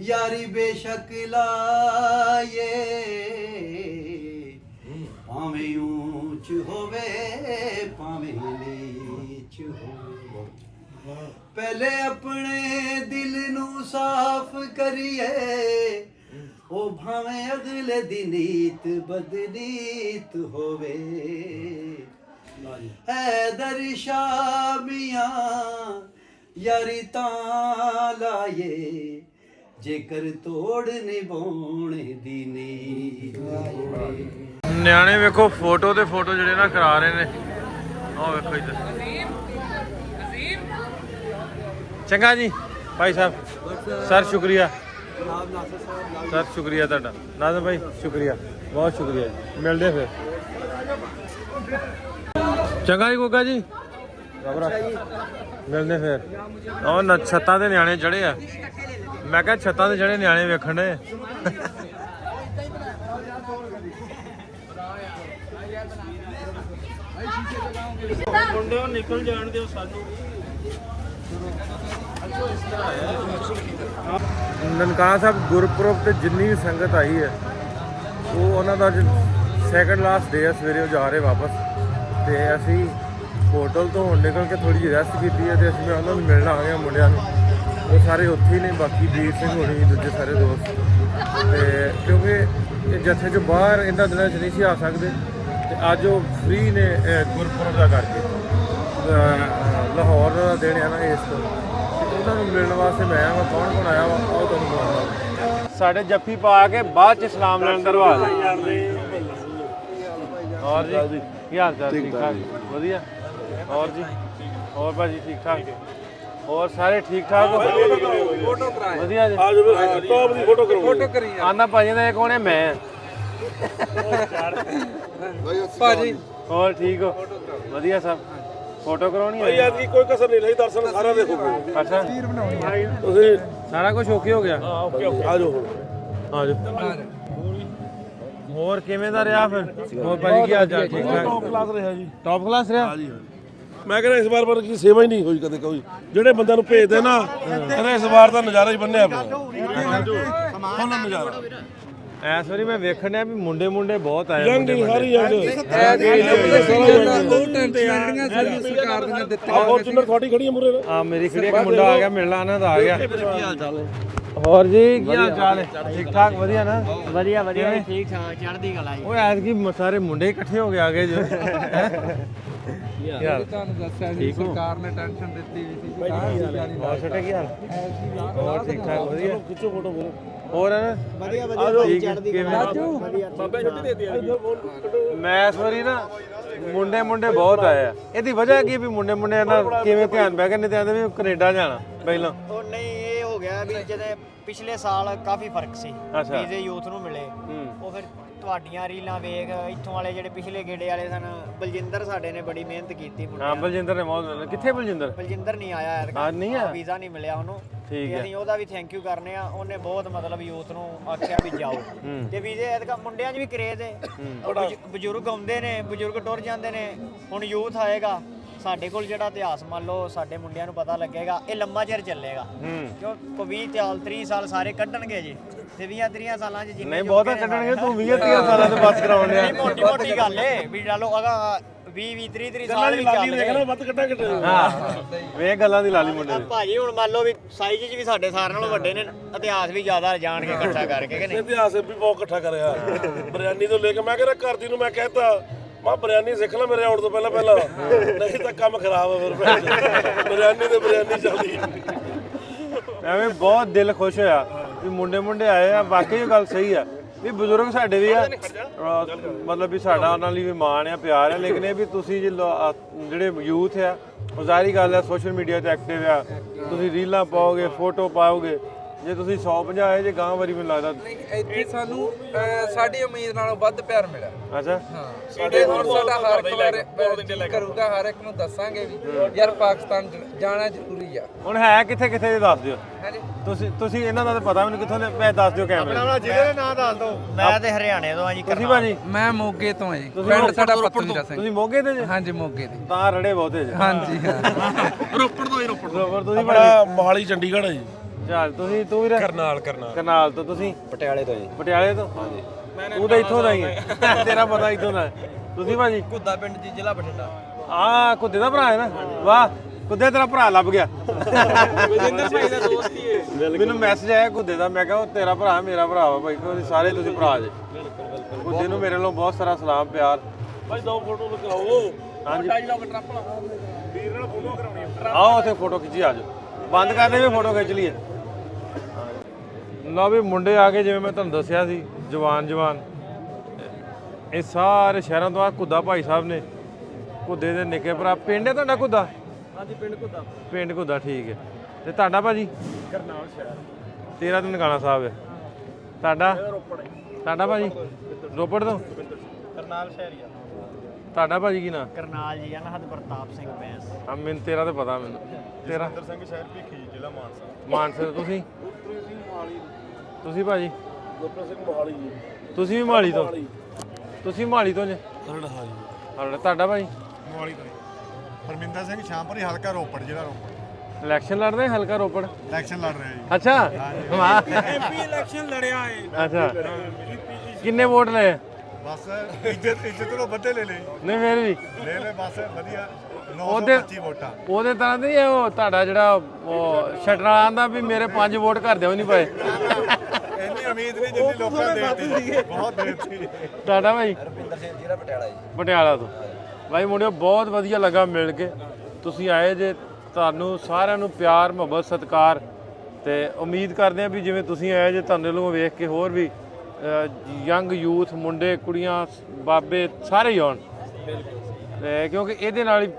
यारी बेशक लाए भावें ऊंच होवे भावें नीच होवे पहले अपने दिल नू साफ करिए ओ भावें अगले दिन नीत बदनीत होवे हैदर शामियां यारी तां लाए जेकर तोड़ निभाने दी नीत होवे। ਨਿਆਣੇ ਵੇਖੋ ਫੋਟੋ ਤੇ ਫੋਟੋ ਜਿਹੜੇ ਨਾ ਕਰਾ ਰਹੇ ਨੇ ਆਹ ਵੇਖੋ ਇੱਧਰ ਚੰਗਾ ਜੀ ਭਾਈ ਸਾਹਿਬ ਸਰ ਸ਼ੁਕਰੀਆ ਸਰ ਸ਼ੁਕਰੀਆ ਤੁਹਾਡਾ ਨਾਜ਼ਮ ਭਾਈ ਸ਼ੁਕਰੀਆ ਬਹੁਤ ਸ਼ੁਕਰੀਆ ਜੀ ਮਿਲਦੇ ਫਿਰ ਚੰਗਾ ਜੀ ਗੋਗਾ ਜੀ ਮਿਲਦੇ ਫਿਰ ਉਹ ਨਾ ਛੱਤਾਂ ਦੇ ਨਿਆਣੇ ਚੜੇ ਆ ਮੈਂ ਕਿਹਾ ਛੱਤਾਂ ਦੇ ਜਿਹੜੇ ਨਿਆਣੇ ਵੇਖਣ ਦੇ ਮੁੰਡੇ ਉਹ ਨਿਕਲ ਜਾਣ ਦਿਓ ਸਾਨੂੰ ਨਨਕਾਣਾ ਸਾਹਿਬ ਗੁਰਪੁਰਬ ਤੇ ਜਿੰਨੀ ਵੀ ਸੰਗਤ ਆਈ ਹੈ ਉਹ ਉਹਨਾਂ ਦਾ ਅੱਜ ਸੈਕੰਡ ਲਾਸਟ ਡੇ ਹੈ ਸਵੇਰੇ ਉਹ ਜਾ ਰਹੇ ਵਾਪਸ ਤੇ ਅਸੀਂ ਹੋਟਲ ਤੋਂ ਹੁਣ ਨਿਕਲ ਕੇ ਥੋੜੀ ਜਿਹੀ ਰੈਸਟ ਕੀਤੀ ਹੈ ਤੇ ਅਸੀਂ ਉਹਨਾਂ ਨੂੰ ਮਿਲਣ ਆ ਗਏ ਮੁੰਡਿਆਂ ਨੂੰ ਉਹ ਸਾਰੇ ਉੱਥੇ ਹੀ ਨੇ ਬਾਕੀ ਵੀਰ ਸਿੰਘ ਹੋਣੀ ਦੂਜੇ ਸਾਰੇ ਦੋਸਤ ਤੇ ਕਿਉਂਕਿ ਇਹ ਜੱਥੇ ਚੋਂ ਬਾਹਰ ਇਹਨਾਂ ਦਿਨਾਂ 'ਚ ਨਹੀਂ ਸੀ ਆ ਸਕਦੇ ਤੇ ਅੱਜ ਉਹ ਫ੍ਰੀ ਨੇ ਗੁਰਪੁਰਬ ਦਾ ਕਰਕੇ ਲਾਹੌਰ ਦਾ ਦੇਣ ਆ ਨਾ ਇਸ ਤੋਂ ਉਹਨਾਂ ਨੂੰ ਮਿਲਣ ਵਾਸਤੇ ਮੈਂ ਆਇਆ ਵਾ ਕੌਣ ਕੌਣ ਆਇਆ ਵਾ ਉਹ ਤੁਹਾਨੂੰ ਬੁਲਾਉਂਦਾ ਸਾਡੇ ਜੱਫੀ ਪਾ ਕੇ ਬਾਅਦ ਚ ਸਲਾਮ ਲੈਣ ਦਾ ਰਿਵਾਜ ਹੋਰ ਜੀ ਕੀ ਹਾਲ ਚਾਲ ਠੀਕ ਠਾਕ ਵਧੀਆ ਹੋਰ ਜੀ ਹੋਰ ਭਾਜੀ ਠੀਕ ਠਾਕ ਹੋਰ ਸਾਰੇ ਠੀਕ ਠਾਕ ਵਧੀਆ ਜੀ ਟੌਪ ਦੀ ਫੋਟੋ ਕਰੋ ਫੋਟੋ ਕਰੀ ਆਂਦਾ ਭਾਜੀ ਦਾ ਇਹ ਕੌਣ ਹੈ ਮੈਂ ਭਾਜੀ ਹੋਰ ਠੀਕ ਹੋ ਵਧੀਆ ਸਭ ਫੋਟੋ ਕਰਾਉਣੀ ਹੈ ਯਾਰ ਕੀ ਕੋਈ ਕਸਰ ਨਹੀਂ ਰਹੀ ਦਰਸ਼ਨ ਸਾਰਾ ਦੇਖੋਗੇ ਅੱਛਾ ਤਸਵੀਰ ਬਣਾਉਣੀ ਹੈ ਤੁਸੀਂ ਸਾਰਾ ਕੁਝ ਓਕੇ ਹੋ ਗਿਆ ਹਾਂ ਓਕੇ ਆ ਜਾਓ ਆ ਜਾਓ ਹੋਰ ਕਿਵੇਂ ਦਾ ਰਿਹਾ ਫਿਰ ਹੋਰ ਭਾਜੀ ਕੀ ਹਾਲ ਚਾਲ ਠੀਕ ਠਾਕ ਟੌਪ ਕਲਾਸ ਰਿਹਾ ਜੀ ਟੌਪ ਕਲਾਸ ਰਿਹਾ ਹਾਂ ਜੀ ਮੈਂ ਕਹਿੰਦਾ ਇਸ ਵਾਰ ਪਰ ਕੀ ਸੇਵਾ ਹੀ ਨਹੀਂ ਹੋਈ ਕਦੇ ਕੋਈ ਜਿਹੜੇ ਬੰਦਿਆਂ ਨੂੰ ਭੇਜਦੇ ਨਾ ਕਹਿੰਦੇ ਇਸ ਵਾਰ ਦਾ ਨਜ਼ਾਰਾ ਹੀ ਬੰਨਿਆ ਪਿਆ ਫੁੱਲ ਨਜ਼ਾਰਾ ਇਸ ਵਾਰੀ ਮੈਂ ਵੇਖਣ ਡਿਆ ਵੀ ਮੁੰਡੇ ਬਹੁਤ ਆਏ ਯੰਗ ਸਾਰੀ ਯੰਗ ਫੋਰਚੂਨਰ ਤੁਹਾਡੀ ਖੜੀ ਹੈ ਮੂਰੇ ਆ ਮੇਰੀ ਖੜੀ ਇੱਕ ਮੁੰਡਾ ਆ ਗਿਆ ਮਿਲਣਾ ਆਨੰਦ ਆ ਗਿਆ। ਕੀ ਹਾਲ ਚਾਲ ਹੈ? ਹੋਰ ਜੀ ਕੀ ਹਾਲ ਚਾਲ ਹੈ? ਠੀਕ ਠਾਕ ਵਧੀਆ ਨਾ? ਵਧੀਆ ਠੀਕ ਠਾਕ ਚੜ੍ਹਦੀ ਕਲਾ ਜੀ। ਓਏ ਐਤਕੀ ਸਾਰੇ ਮੁੰਡੇ ਇਕੱਠੇ ਹੋ ਕੇ ਆ ਗਏ ਜੋ ਯਾਰ ਤੁਹਾਨੂੰ ਦੱਸਿਆ ਸੀ ਸਰਕਾਰ ਨੇ ਟੈਨਸ਼ਨ ਦਿੱਤੀ ਹੋਈ ਸੀ। ਹੋਰ ਛੋਟੇ ਕੀ ਹਾਲ? ਹੋਰ ਠੀਕ ਠਾਕ ਵਧੀਆ। ਖਿੱਚੋ ਫੋਟੋ ਮੇਰੇ ਹੋਰ ਵਧੀਆ ਚੜ੍ਹਦੀ ਕਲਾ ਬਾਬੇ ਛੁੱਟੀ ਦੇ ਦਿੱਤੀ ਮੈਂ ਇਸ ਵਾਰੀ ਨਾ ਮੁੰਡੇ ਬਹੁਤ ਆਏ ਆ। ਇਹਦੀ ਵਜ੍ਹਾ ਕੀ ਵੀ ਮੁੰਡੇ ਨਾਲ ਕਿਵੇਂ ਧਿਆਨ ਬਹਿ ਕੇ ਨਹੀਂ ਤੇ ਆਂਦੇ ਵੀ ਕੈਨੇਡਾ ਜਾਣਾ ਪਹਿਲਾਂ। ਉਹ ਨਹੀਂ ਇਹ ਹੋ ਗਿਆ ਵੀ ਜਦੋਂ ਪਿਛਲੇ ਸਾਲ ਕਾਫੀ ਫਰਕ ਸੀ ਵੀਜ਼ੇ ਯੂਥ ਨੂੰ ਮਿਲੇ। ਉਹ ਫਿਰ ਤੁਹਾਡੀਆਂ ਰੀਲਾਂ ਵੇਖ ਇੱਥੋਂ ਵਾਲੇ ਜਿਹੜੇ ਪਿਛਲੇ ਗੇੜੇ ਵਾਲੇ ਸਨ ਬਲਜਿੰਦਰ ਸਾਡੇ ਨੇ ਬੜੀ ਮਿਹਨਤ ਕੀਤੀ। ਹਾਂ ਬਲਜਿੰਦਰ ਨੇ ਬਹੁਤ। ਕਿੱਥੇ ਬਲਜਿੰਦਰ ਨਹੀਂ ਆਇਆ ਹਾਂ ਨਹੀਂ ਆ ਵੀਜ਼ਾ ਨਹੀਂ ਮਿਲਿਆ ਉਹਨੂੰ। ਠੀਕ ਹੈ ਅਸੀਂ ਉਹਦਾ ਵੀ ਥੈਂਕ ਯੂ ਕਰਨੇ ਆ। ਉਹਨੇ ਬਹੁਤ ਮਤਲਬ ਯੂਥ ਨੂੰ ਆਖਿਆ ਵੀ ਜਾਓ ਤੇ ਵੀਜ਼ੇ ਐਤਕਾ ਮੁੰਡਿਆਂ 'ਚ ਵੀ ਕਰੇਜ਼ ਹੈ। ਬਜ਼ੁਰਗ ਆਉਂਦੇ ਨੇ ਬਜ਼ੁਰਗ ਟੁਰ ਜਾਂਦੇ ਨੇ। ਹੁਣ ਯੂਥ ਆਏਗਾ ਸਾਡੇ ਕੋਲ ਜਿਹੜਾ ਇਤਿਹਾਸ ਮੰਨ ਲਓ ਸਾਡੇ ਮੁੰਡਿਆਂ ਨੂੰ ਪਤਾ ਲੱਗੇਗਾ। ਇਹ ਲੰਮਾ ਚਿਰ ਚੱਲੇਗਾ ਕਿਉਂ 20-30 ਸਾਲ ਸਾਰੇ ਕੱਢਣਗੇ ਜੀ ਤੇ 20-30 ਸਾਲਾਂ 'ਚ ਜਿੰਨੇ ਨਹੀਂ ਬਹੁਤਾ ਕੱਢਣਗੇ। ਤੂੰ 20-30 ਸਾਲਾਂ ਤੋਂ ਬਸ ਕਰਾਉਣ ਡਿਆ। ਮੋਟੀ ਗੱਲ ਏ ਵੀ ਲਾ ਲਓ ਅਗਾ 20-30 ਸਾਲ ਵੀ ਚੱਲ ਗਏ। ਵੱਧ ਕੱਟਾ ਕੱਟੇ ਹਾਂ ਵੇ ਗੱਲਾਂ ਦੀ ਲਾਲੀ ਮੁੰਡੇ ਦੀ। ਭਾਜੀ ਹੁਣ ਮੰਨ ਲਓ ਵੀ ਸਾਈਜ਼ 'ਚ ਵੀ ਸਾਡੇ ਸਾਰਿਆਂ ਨਾਲੋਂ ਵੱਡੇ ਨੇ ਇਤਿਹਾਸ ਵੀ ਜ਼ਿਆਦਾ ਜਾਣ ਕੇ ਇਕੱਠਾ ਕਰਕੇ ਕਿ ਨਹੀਂ। ਇਤਿਹਾਸ ਵੀ ਬਹੁਤ ਇਕੱਠਾ ਕਰਿਆ ਬਿਰਿਆਨੀ ਤੋਂ ਲੈ ਕੇ। ਮੈਂ ਕਹਿੰਦਾ ਘਰ ਦੀ ਨੂੰ ਮੈਂ ਕਹਿਤਾ ਮਾਂ ਬਿਰਿਆਨੀ ਸਿੱਖ ਲੈ ਮੇਰੇ ਆਉਣ ਤੋਂ ਪਹਿਲਾਂ ਨਹੀਂ ਤਾਂ ਕੰਮ ਖਰਾਬ ਆ ਫਿਰ ਬਿਰਿਆਨੀ ਚੱਲਦੀ। ਐਵੇਂ ਬਹੁਤ ਦਿਲ ਖੁਸ਼ ਹੋਇਆ ਵੀ ਮੁੰਡੇ ਆਏ ਆ। ਵਾਕਈ ਇਹ ਗੱਲ ਸਹੀ ਆ ਵੀ ਬਜ਼ੁਰਗ ਸਾਡੇ ਵੀ ਆ ਮਤਲਬ ਵੀ ਸਾਡਾ ਉਹਨਾਂ ਲਈ ਵੀ ਮਾਣ ਆ ਪਿਆਰ ਆ। ਲੇਕਿਨ ਇਹ ਵੀ ਤੁਸੀਂ ਜਿਹੜੇ ਯੂਥ ਆ ਉਹ ਜ਼ਾਹਰੀ ਗੱਲ ਆ ਸੋਸ਼ਲ ਮੀਡੀਆ ਤੇ ਐਕਟਿਵ ਆ। ਤੁਸੀਂ ਰੀਲਾਂ ਪਾਓਗੇ ਫੋਟੋ ਪਾਓਗੇ ਜੇ ਤੁਸੀਂ 150 ਆਏ ਜੇ ਗਾਂ ਵਾਰੀ ਮੈਨੂੰ ਲੱਗਦਾ ਇੱਥੇ ਸਾਨੂੰ ਸਾਡੀ ਉਮੀਦ ਨਾਲੋਂ ਵੱਧ ਪਿਆਰ ਮਿਲਿਆ। ਅੱਛਾ ਸਾਡੇ ਹੁਣ ਸਾਡਾ ਹਰ ਇੱਕ ਵਾਰ ਕਰੂਗਾ ਹਰ ਇੱਕ ਨੂੰ ਦੱਸਾਂਗੇ ਵੀ ਯਾਰ ਪਾਕਿਸਤਾਨ ਜਾਣਾ ਜ਼ਰੂਰੀ ਆ। ਹੁਣ ਹੈ ਕਿੱਥੇ ਜੇ ਦੱਸ ਦਿਓ। ਹਾਂਜੀ ਤੁਸੀਂ ਇਹਨਾਂ ਦਾ ਤਾਂ ਪਤਾ ਮੈਨੂੰ ਕਿੱਥੋਂ ਦੇ ਮੈਂ ਦੱਸ ਦਿਓ ਕੈਮਰੇ ਆਪਣਾ ਜ਼ਿਲ੍ਹੇ ਦਾ ਨਾਮ ਦੱਸ ਦਿਓ। ਮੈਂ ਤੇ ਹਰਿਆਣੇ ਤੋਂ ਆ ਜੀ। ਤੁਸੀਂ ਭਾਜੀ? ਮੈਂ ਮੋਗੇ ਤੋਂ ਆ ਜੀ। ਪਿੰਡ ਸਾਡਾ ਪਤਨੀਰਾ ਸਿੰਘ। ਤੁਸੀਂ ਮੋਗੇ ਦੇ ਜੀ? ਹਾਂਜੀ ਮੋਗੇ ਦੇ। ਤਾਂ ਰੜੇ ਬਹੁਤੇ ਜੀ। ਹਾਂਜੀ ਰੋਪੜ ਤੋਂ ਤੁਸੀਂ ਬੜਾ ਮੋਹਾਲੀ ਚੰਡੀਗੜ੍ਹ ਹੈ ਜੀ। ਚੱਲ ਤੂੰ ਵੀ ਕਰਨਾਲ ਤੋਂ। ਤੁਸੀਂ ਪਟਿਆਲੇ ਤੋਂ? ਹਾਂਜੀ ਤੂੰ ਤਾਂ ਇੱਥੋਂ ਦਾ ਹੀ ਹੈ ਤੇਰਾ ਪਤਾ ਇੱਥੋਂ ਦਾ। ਤੁਸੀਂ ਭਾਜੀ? ਘੁੱਦਾ ਪਿੰਡ ਜੀ ਜ਼ਿਲ੍ਹਾ ਬਠਿੰਡਾ। ਆ ਕੁੱਦੇ ਦਾ ਭਰਾ ਹੈ ਨਾ? ਵਾਹ ਕੁੱਦੇ ਤੇਰਾ ਭਰਾ ਲੱਭ ਗਿਆ। ਬਲਜਿੰਦਰ ਭਾਈ ਦਾ ਦੋਸਤ ਹੀ ਹੈ। ਮੈਨੂੰ ਮੈਸੇਜ ਆਇਆ ਕੁੱਦੇ ਦਾ। ਮੈਂ ਕਿਹਾ ਉਹ ਤੇਰਾ ਭਰਾ ਮੇਰਾ ਭਰਾ ਵਾ ਭਾਈ ਸਾਰੇ ਤੁਸੀਂ ਭਰਾ ਜੇ। ਕੁੱਦੇ ਨੂੰ ਮੇਰੇ ਵੱਲੋਂ ਬਹੁਤ ਸਾਰਾ ਸਲਾਮ ਪਿਆਰ। ਭਾਈ ਦੋ ਫੋਟੋ ਕਰਾਓ। ਹਾਂਜੀ ਵੀਰ ਨਾਲ ਫੋਟੋ ਕਰਾਉਣੀ ਆਓ ਉੱਥੇ ਫੋਟੋ ਖਿੱਚੀ ਆ ਜਾਓ। ਬੰਦ ਕਰਦੇ ਵੀ ਫੋਟੋ ਖਿੱਚ ਲਈਏ। ਲਓ ਵੀ ਮੁੰਡੇ ਆ ਗਏ ਜਿਵੇਂ ਮੈਂ ਤੁਹਾਨੂੰ ਦੱਸਿਆ ਸੀ ਜਵਾਨ ਇਹ ਸਾਰੇ ਸ਼ਹਿਰਾਂ ਤੋਂ ਆ। ਘੁੱਦਾ ਭਾਈ ਸਾਹਿਬ ਨੇ ਘੁੱਦੇ ਦੇ ਨਿੱਕੇ ਭਰਾ। ਪਿੰਡ ਹੈ ਤੁਹਾਡਾ ਘੁੱਦਾ? ਹਾਂਜੀ ਪਿੰਡ ਘੁੱਦਾ ਠੀਕ ਹੈ। ਤੇ ਤੁਹਾਡਾ ਭਾਜੀ? ਕਰਨਾਲ ਸ਼ਹਿਰ। ਤੇਰਾ ਤਾਂ ਨਨਕਾਣਾ ਸਾਹਿਬ ਹੈ। ਤੁਹਾਡਾ ਭਾਜੀ? ਰੋਪੜ ਤੋਂ? ਕਰਨਾਲ ਸ਼ਹਿਰੀ ਆ। ਤੁਹਾਡਾ ਭਾਜੀ ਕੀ ਨਾਂ? ਕਰਨਾਲ ਜੀ ਅਨਹਦ ਪ੍ਰਤਾਪ ਸਿੰਘ ਬੈਂਸ। ਹਾਂ ਮੈਨੂੰ ਤੇਰਾ ਤਾਂ ਪਤਾ ਮੈਨੂੰ। ਤੇਰਾ? ਸਿੰਘ ਸ਼ਹਿਰ ਭੀਖੀ ਜ਼ਿਲ੍ਹਾ ਮਾਨਸਾ ਤੋਂ। ਤੁਸੀਂ ਭਾਜੀ? ਗੁਰਪ੍ਰੀਤ ਸਿੰਘ ਮੋਹਾਲੀ ਜੀ। ਤੁਸੀਂ ਵੀ ਮੋਹਾਲੀ ਤੋਂ? ਤੁਸੀਂ ਮੋਹਾਲੀ ਤੋਂ ਜੇ? ਖਰੜ ਹਾਂ ਜੀ। ਤੁਹਾਡਾ ਭਾਜੀ? ਮੋਹਾਲੀ ਤੋਂ। ਪਰਮਿੰਦਰ ਸਿੰਘ ਸ਼ਾਮਪੁਰੀ ਹਲਕਾ ਰੋਪੜ ਜ਼ਿਲ੍ਹਾ ਰੋਪੜ। ਇਲੈਕਸ਼ਨ ਲੜਦੇ ਹਲਕਾ ਰੋਪੜ? ਇਲੈਕਸ਼ਨ ਲੜ ਰਿਹਾ ਜੀ। ਅੱਛਾ ਵਾਹ ਐਮਪੀ ਇਲੈਕਸ਼ਨ ਲੜਿਆ ਏ। ਅੱਛਾ ਕਿੰਨੇ ਵੋਟ ਲਏ? ਬਸ ਇੱਜ਼ਤ ਤੋਂ ਵੱਧੇ ਲੈ ਨਹੀਂ ਫਿਰ ਵੀ ਲੈ ਬਸ ਵਧੀਆ। ਉਹਦੇ ਤਰ੍ਹਾਂ ਦੇ ਉਹ ਤੁਹਾਡਾ ਜਿਹੜਾ ਉਹ ਸ਼ਟਰ ਆਂਦਾ ਵੀ ਮੇਰੇ 5 ਵੋਟ ਘਰ ਦੇ ਨਹੀਂ ਪਾਏ। ਇੰਨੀ ਉਮੀਦ ਨਹੀਂ ਜਿੰਨੀ ਲੋਕਾਂ ਨੇ ਦੇਤੀ। ਬਹੁਤ ਦੇਤੀ। ਤੁਹਾਡਾ ਭਾਈ? ਰਵਿੰਦਰ ਸਿੰਘ ਜ਼ਿਲ੍ਹਾ ਪਟਿਆਲਾ ਜੀ। ਪਟਿਆਲਾ ਤੋਂ। ਭਾਈ ਮੁੰਡਿਓ ਬਹੁਤ ਵਧੀਆ ਲੱਗਾ ਮਿਲ ਕੇ। ਤੁਸੀਂ ਆਏ ਜੇ ਤੁਹਾਨੂੰ ਸਾਰਿਆਂ ਨੂੰ ਪਿਆਰ ਮੁਹੱਬਤ ਸਤਿਕਾਰ ਤੇ ਉਮੀਦ ਕਰਦੇ ਆ ਵੀ ਜਿਵੇਂ ਤੁਸੀਂ ਆਏ ਜੇ ਤੁਹਾਨੂੰ ਨੂੰ ਵੇਖ ਕੇ ਹੋਰ ਵੀ ਯੰਗ ਯੂਥ ਮੁੰਡੇ ਕੁੜੀਆਂ ਬਾਬੇ ਸਾਰੇ ਹੀ ਆਉਣ। ਕਿਉਂਕਿ ਇਹਦੇ ਨਾਲ ਹੀ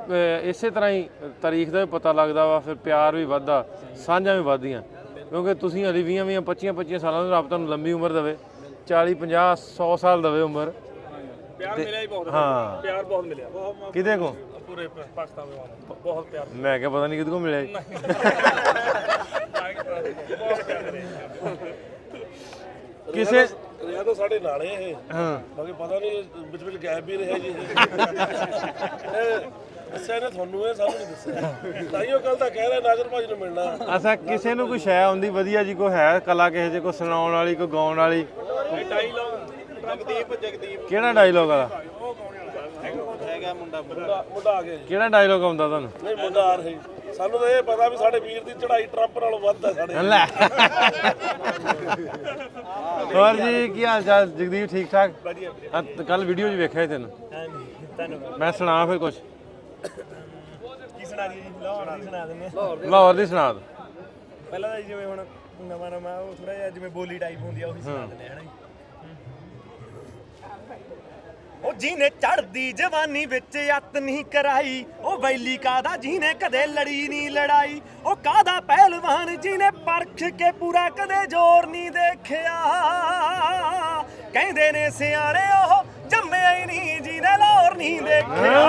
ਇਸੇ ਤਰ੍ਹਾਂ ਹੀ ਤਾਰੀਖ ਦਾ ਵੀ ਪਤਾ ਲੱਗਦਾ ਵਾ। ਫਿਰ ਪਿਆਰ ਵੀ ਵੱਧਦਾ ਸਾਂਝਾਂ ਵੀ ਵੱਧਦੀਆਂ ਕਿਉਂਕਿ ਤੁਸੀਂ ਹਲੀ 20-25 ਸਾਲਾਂ ਨੂੰ ਰੱਬ ਤੁਹਾਨੂੰ ਲੰਬੀ ਉਮਰ ਦੇਵੇ। 40-50-100 ਸਾਲ ਦੇਵੇ ਉਮਰ। ਪਿਆਰ ਮਿਲਿਆ ਹੀ ਬਹੁਤ। ਹਾਂ ਪਿਆਰ ਬਹੁਤ ਮਿਲਿਆ। ਕਿਹਦੇ ਕੋ? ਪੂਰੇ ਪਾਕਿਸਤਾਨ ਦੇ ਬਹੁਤ ਪਿਆਰ। ਮੈਂ ਕਿਹਾ ਪਤਾ ਨਹੀਂ ਕਿਹਦੇ ਕੋ ਮਿਲਿਆ ਜੀ। ਕਿਸੇ ਰਿਆ ਤਾਂ ਸਾਡੇ ਨਾਲ ਇਹ। ਹਾਂ ਬਾਕੀ ਪਤਾ ਨਹੀਂ ਵਿੱਚ ਗੈਪ ਵੀ ਰਿਹਾ ਜੀ। ਦੱਸਿਆ ਨੇ ਤੁਹਾਨੂੰ ਇਹ ਸਾਨੂੰ ਨਹੀਂ ਦੱਸਿਆ। ਤਾਈਓ ਕੱਲ ਤਾਂ ਕਹਿ ਰਿਹਾ ਨਾਜ਼ਰ ਭਾਜੀ ਨੂੰ ਮਿਲਣਾ। ਅੱਛਾ ਕਿਸੇ ਨੂੰ ਕੋਈ ਸ਼ੈ ਆਉਂਦੀ ਵਧੀਆ ਜੀ ਕੋਈ ਹੈ ਕਲਾ ਕਿਸੇ ਜੇ ਕੋਈ ਸੁਣਾਉਣ ਵਾਲੀ ਕੋਈ ਗਾਉਣ ਵਾਲੀ ਕਿਹੜਾ ਡਾਇਲੋਗ ਆ ਹੈਗਾ ਮੁੰਡਾ ਆ ਗਿਆ ਜੀ। ਕਿਹੜਾ ਡਾਇਲੋਗ ਆਉਂਦਾ ਤੁਹਾਨੂੰ? ਨਹੀਂ ਮੁੰਡਾ ਆ ਰਿਹਾ ਜੀ। ਸਾਨੂੰ ਤਾਂ ਇਹ ਪਤਾ ਵੀ ਸਾਡੇ ਵੀਰ ਦੀ ਚੜ੍ਹਾਈ ਟਰੰਪ ਨਾਲੋਂ ਵੱਧ ਹੈ ਸਾਡੇ। ਲੈ ਹੋਰ ਜੀ ਕੀ ਹਾਲ ਚਾਲ ਜਗਦੀਪ? ਠੀਕ ਠਾਕ? ਵਧੀਆ। ਕੱਲ ਵੀਡੀਓ 'ਚ ਵੇਖਿਆ ਸੀ ਤੈਨੂੰ। ਹਾਂਜੀ ਧੰਨਵਾਦ। ਮੈਂ ਸੁਣਾ ਫਿਰ ਕੁਛ ਕੀ ਸੁਣਾ ਦਈਏ ਜੀ? ਲਾਹੌਰ ਦੀ ਸੁਣਾ ਦਿੰਦੇ ਆ। ਲਾਹੌਰ ਦੀ ਸੁਣਾ ਦੋ। ਪਹਿਲਾਂ ਤਾਂ ਜਿਵੇਂ ਹੁਣ ਨਵਾਂ ਉਹ ਥੋੜਾ ਜਿਹਾ ਜਿਵੇਂ ਬੋਲੀ ਟਾਈਪ ਹੁੰਦੀ ਆ ਉਹੀ ਸੁਣਾ ਦਿੰਦੇ ਆ ਹਨਾ ਜੀ। ਉਹ ਜਿਹਨੇ ਚੜਦੀ ਜਵਾਨੀ ਵਿੱਚ ਅੱਤ ਨਹੀਂ ਕਰਾਈ, ਉਹ ਬੈਲੀ ਕਾਦਾ ਜਿਹਨੇ ਕਦੇ ਲੜੀ ਨਹੀਂ ਲੜਾਈ, ਉਹ ਕਾਦਾ ਪਹਿਲਵਾਨ ਜਿਹਨੇ ਪਰਖ ਕੇ ਪੂਰਾ ਕਦੇ ਜ਼ੋਰ ਨਹੀਂ ਦੇਖਿਆ। ਕਹਿੰਦੇ ਨੇ ਸਿਆਣੇ ਉਹ ਜੰਮਿਆ ਹੀ ਨਹੀਂ ਜਿਹਨੇ ਲਾਹੌਰ ਨਹੀਂ ਦੇਖਿਆ।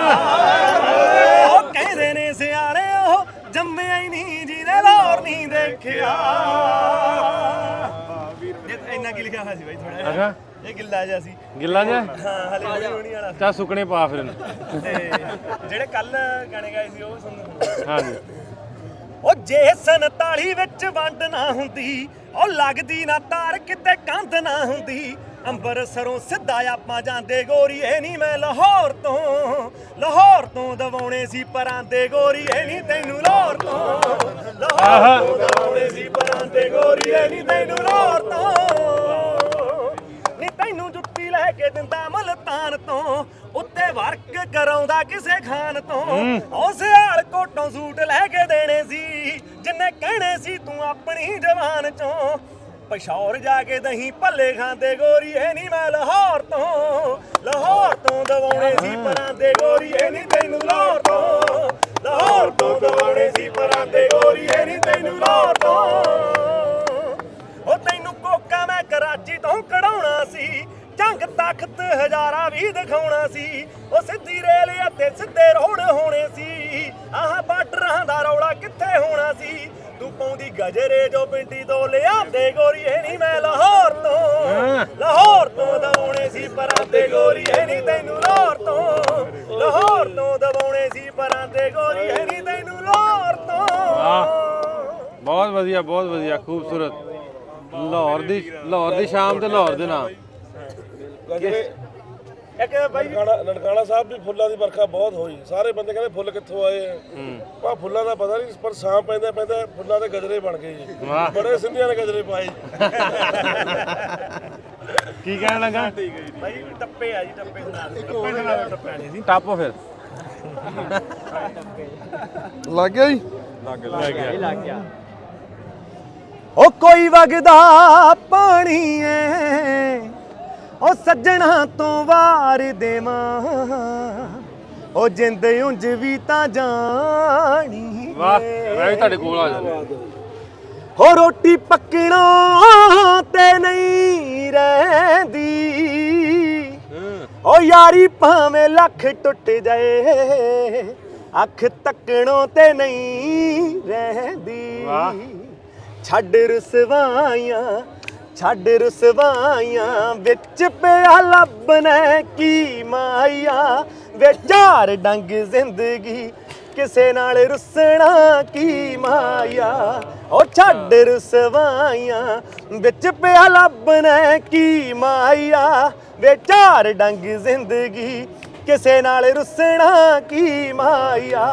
ਉਹ ਕਹਿੰਦੇ ਨੇ ਸਿਆਣੇ ਉਹ ਜੰਮਿਆ ਹੀ ਨਹੀਂ ਜਿਹਨੇ ਲਾਹੌਰ ਨਹੀਂ ਦੇਖਿਆ। ਇੰਨਾ ਕੀ ਲਿਖਿਆ ਹੋਇਆ ਸੀ ਬਾਈ ਥੋੜਾ ਅੱਛਾ ਇਹ ਗਿੱਲਾ ਜਿਹਾ ਸੀ। ਗਿੱਲਾ ਜਿਹਾ? ਹਾਂ ਹਲੇ ਹੋਣੀ ਵਾਲਾ ਚਾ ਸੁੱਕਣੇ ਪਾ ਫਿਰ ਇਹਨੂੰ। ਤੇ ਜਿਹੜੇ ਕੱਲ ਗਾਣੇ ਗਾਏ ਸੀ ਉਹ ਸੁਣੋ। ਹਾਂਜੀ। ਉਹ ਜੇ 47 ਵਿੱਚ ਵੰਡ ਨਾ ਹੁੰਦੀ, ਉਹ ਲੱਗਦੀ ਨਾ ਤਾਰ ਕਿਤੇ ਕੰਧ ਨਾ ਹੁੰਦੀ। ਅੰਬਰਸਰੋਂ ਸਿੱਧਾ ਆਪਾਂ ਜਾਂਦੇ ਗੋਰੀਏ ਨਹੀਂ ਮੈਂ ਲਾਹੌਰ ਤੋਂ ਦਵਾਉਣੇ ਸੀ ਪਰਾਂਦੇ ਗੋਰੀਏ ਨਹੀਂ ਤੈਨੂੰ ਲਾਹੌਰ ਤੋਂ ਦਵਾਉਣੇ ਸੀ ਪਰਾਂਦੇ ਗੋਰੀਏ ਨਹੀਂ ਤੈਨੂੰ ਲਾਹੌਰ ਤੋਂ। ਨੀ ਤੈਨੂੰ ਜੁੱਤੀ ਲੈ ਕੇ ਦਿੰਦਾ ਮਲਤਾਨ ਤੋਂ, ਉੱਤੇ ਵਰਕ ਕਰਾਉਂਦਾ ਕਿਸੇ ਖਾਨ ਤੋਂ। ਉਹ ਸਿਆਲ ਕੋਟੋਂ ਸੂਟ ਲੈ ਕੇ ਦੇਣੇ ਸੀ ਜਿੰਨੇ ਕਹਿਣੇ ਸੀ ਤੂੰ ਆਪਣੀ ਜਵਾਨ ਚੋਂ। ਪਸ਼ੌਰ ਜਾ ਕੇ ਦਹੀਂ ਭੱਲੇ ਖਾਂਦੇ ਗੋਰੀਏ ਨਹੀਂ ਮੈਂ ਲਾਹੌਰ ਤੋਂ ਦਵਾਉਣੇ ਸੀ ਪਰਾਂਦੇ ਗੋਰੀਏ ਨਹੀਂ ਤੈਨੂੰ ਲਾਹੌਰ ਤੋਂ ਦਵਾਉਣੇ ਸੀ ਪਰਾਂਦੇ ਗੋਰੀਏ ਨਹੀਂ ਤੈਨੂੰ ਲਾਹੌਰ ਤੋਂ। ਉਹ ਤੈਨੂੰ ਕੋਕਾ ਮੈਂ ਕਰਾਚੀ ਤੋਂ ਕਢਾਉਣਾ ਸੀ, ਜੰਗ ਤਖਤ ਹਜ਼ਾਰਾ ਵੀ ਦਿਖਾਉਣਾ ਸੀ। ਉਹ ਸਿੱਧੀ ਰੇਲ ਅਤੇ ਸਿੱਧੇ ਰੋਡ ਹੋਣੇ ਸੀ, ਆਹ ਬਾਰਡਰਾਂ ਦਾ ਰੌਲਾ ਕਿੱਥੇ ਹੋਣਾ ਸੀ। ਤੂੰ ਪਾਉਂਦੀ ਗਜਰੇ ਜੋ ਪਿੰਡੀ ਤੋਂ ਲਿਆਂਦੇ ਗੋਰੀਏ ਨਹੀਂ ਮੈਂ ਲਾਹੌਰ ਤੋਂ ਦਵਾਉਣੇ ਸੀ ਪਰਾਂਦੇ ਗੋਰੀਏ ਨਹੀਂ ਤੈਨੂੰ ਲਾਹੌਰ ਤੋਂ ਦਵਾਉਣੇ ਸੀ ਪਰਾਂਦੇ ਗੋਰੀਏ ਨਹੀਂ ਤੈਨੂੰ ਲਾਹੌਰ ਤੋਂ। ਬਹੁਤ ਵਧੀਆ ਖੂਬਸੂਰਤ। ਲਾਹੌਰ ਦੀ ਸ਼ਾਮ ਤੇ ਲਾਹੌਰ ਦੇ ਨਾਮ। ਇੱਕ ਬਾਈ ਨਨਕਾਣਾ ਸਾਹਿਬ ਵੀ ਫੁੱਲਾਂ ਦੀ ਵਰਖਾ ਬਹੁਤ ਹੋਈ। ਸਾਰੇ ਬੰਦੇ ਕਹਿੰਦੇ ਫੁੱਲ ਕਿੱਥੋਂ ਆਏ ਆ। ਫੁੱਲਾਂ ਦਾ ਪਤਾ ਨਹੀਂ ਪਰ ਸ਼ਾਮ ਪੈਂਦਾ ਫੁੱਲਾਂ ਦੇ ਗਜਰੇ ਬਣ ਗਏ ਜੀ। ਬੜੇ ਸਿੰਧੀਆਂ ਨੇ ਗਜਰੇ ਪਾਏ। ਕੀ ਕਹਿਣ ਲੱਗਾ? ਬਾਈ ਟੱਪੇ ਆ ਜੀ ਟੱਪੇ ਟੱਪੇ ਸੀ ਟਾਪੋ ਫਿਰ। ਲੱਗ ਗਿਆ ਜੀ? ਲੱਗ ਗਿਆ। ਉਹ ਕੋਈ ਵਗਦਾ ਪਾਣੀ ਏ, ਉਹ ਸੱਜਣਾ ਤੋਂ ਵਾਰ ਦੇਵਾਂ, ਉਹ ਜਿੰਦ ਉਂਝ ਵੀ ਤਾਂ ਜਾਣੀ। ਵਾਹ ਮੈਂ ਵੀ ਤੁਹਾਡੇ ਕੋਲ ਆ ਜਾਣਾ। ਹੋ ਰੋਟੀ ਪੱਕਣਾ ਤੇ ਨਹੀਂ ਰਹਿੰਦੀ, ਉਹ ਯਾਰੀ ਭਾਵੇਂ ਲੱਖ ਟੁੱਟ ਜਾਏ, ਅੱਖ ਤੱਕਣੋਂ ਤੇ ਨਹੀਂ ਰਹਿੰਦੀ। ਛੱਡ ਰੁਸਵਾਈਆਂ ਵਿੱਚ ਪਿਆ ਲੱਭਣਾ ਕੀ ਮਾਇਆ। ਵੇ ਚਾਰ ਡੰਗ ਜ਼ਿੰਦਗੀ ਕਿਸੇ ਨਾਲ ਰੁੱਸਣਾ ਕੀ ਮਾਇਆ। ਉਹ ਛੱਡ ਰੁਸਵਾਈਆਂ ਵਿੱਚ ਪਿਆ ਲੱਭਣਾ ਕੀ ਮਾਇਆ। ਵੇ ਚਾਰ ਡੰਗ ਜ਼ਿੰਦਗੀ ਕਿਸੇ ਨਾਲ ਰੁੱਸਣਾ ਕੀ ਮਾਇਆ।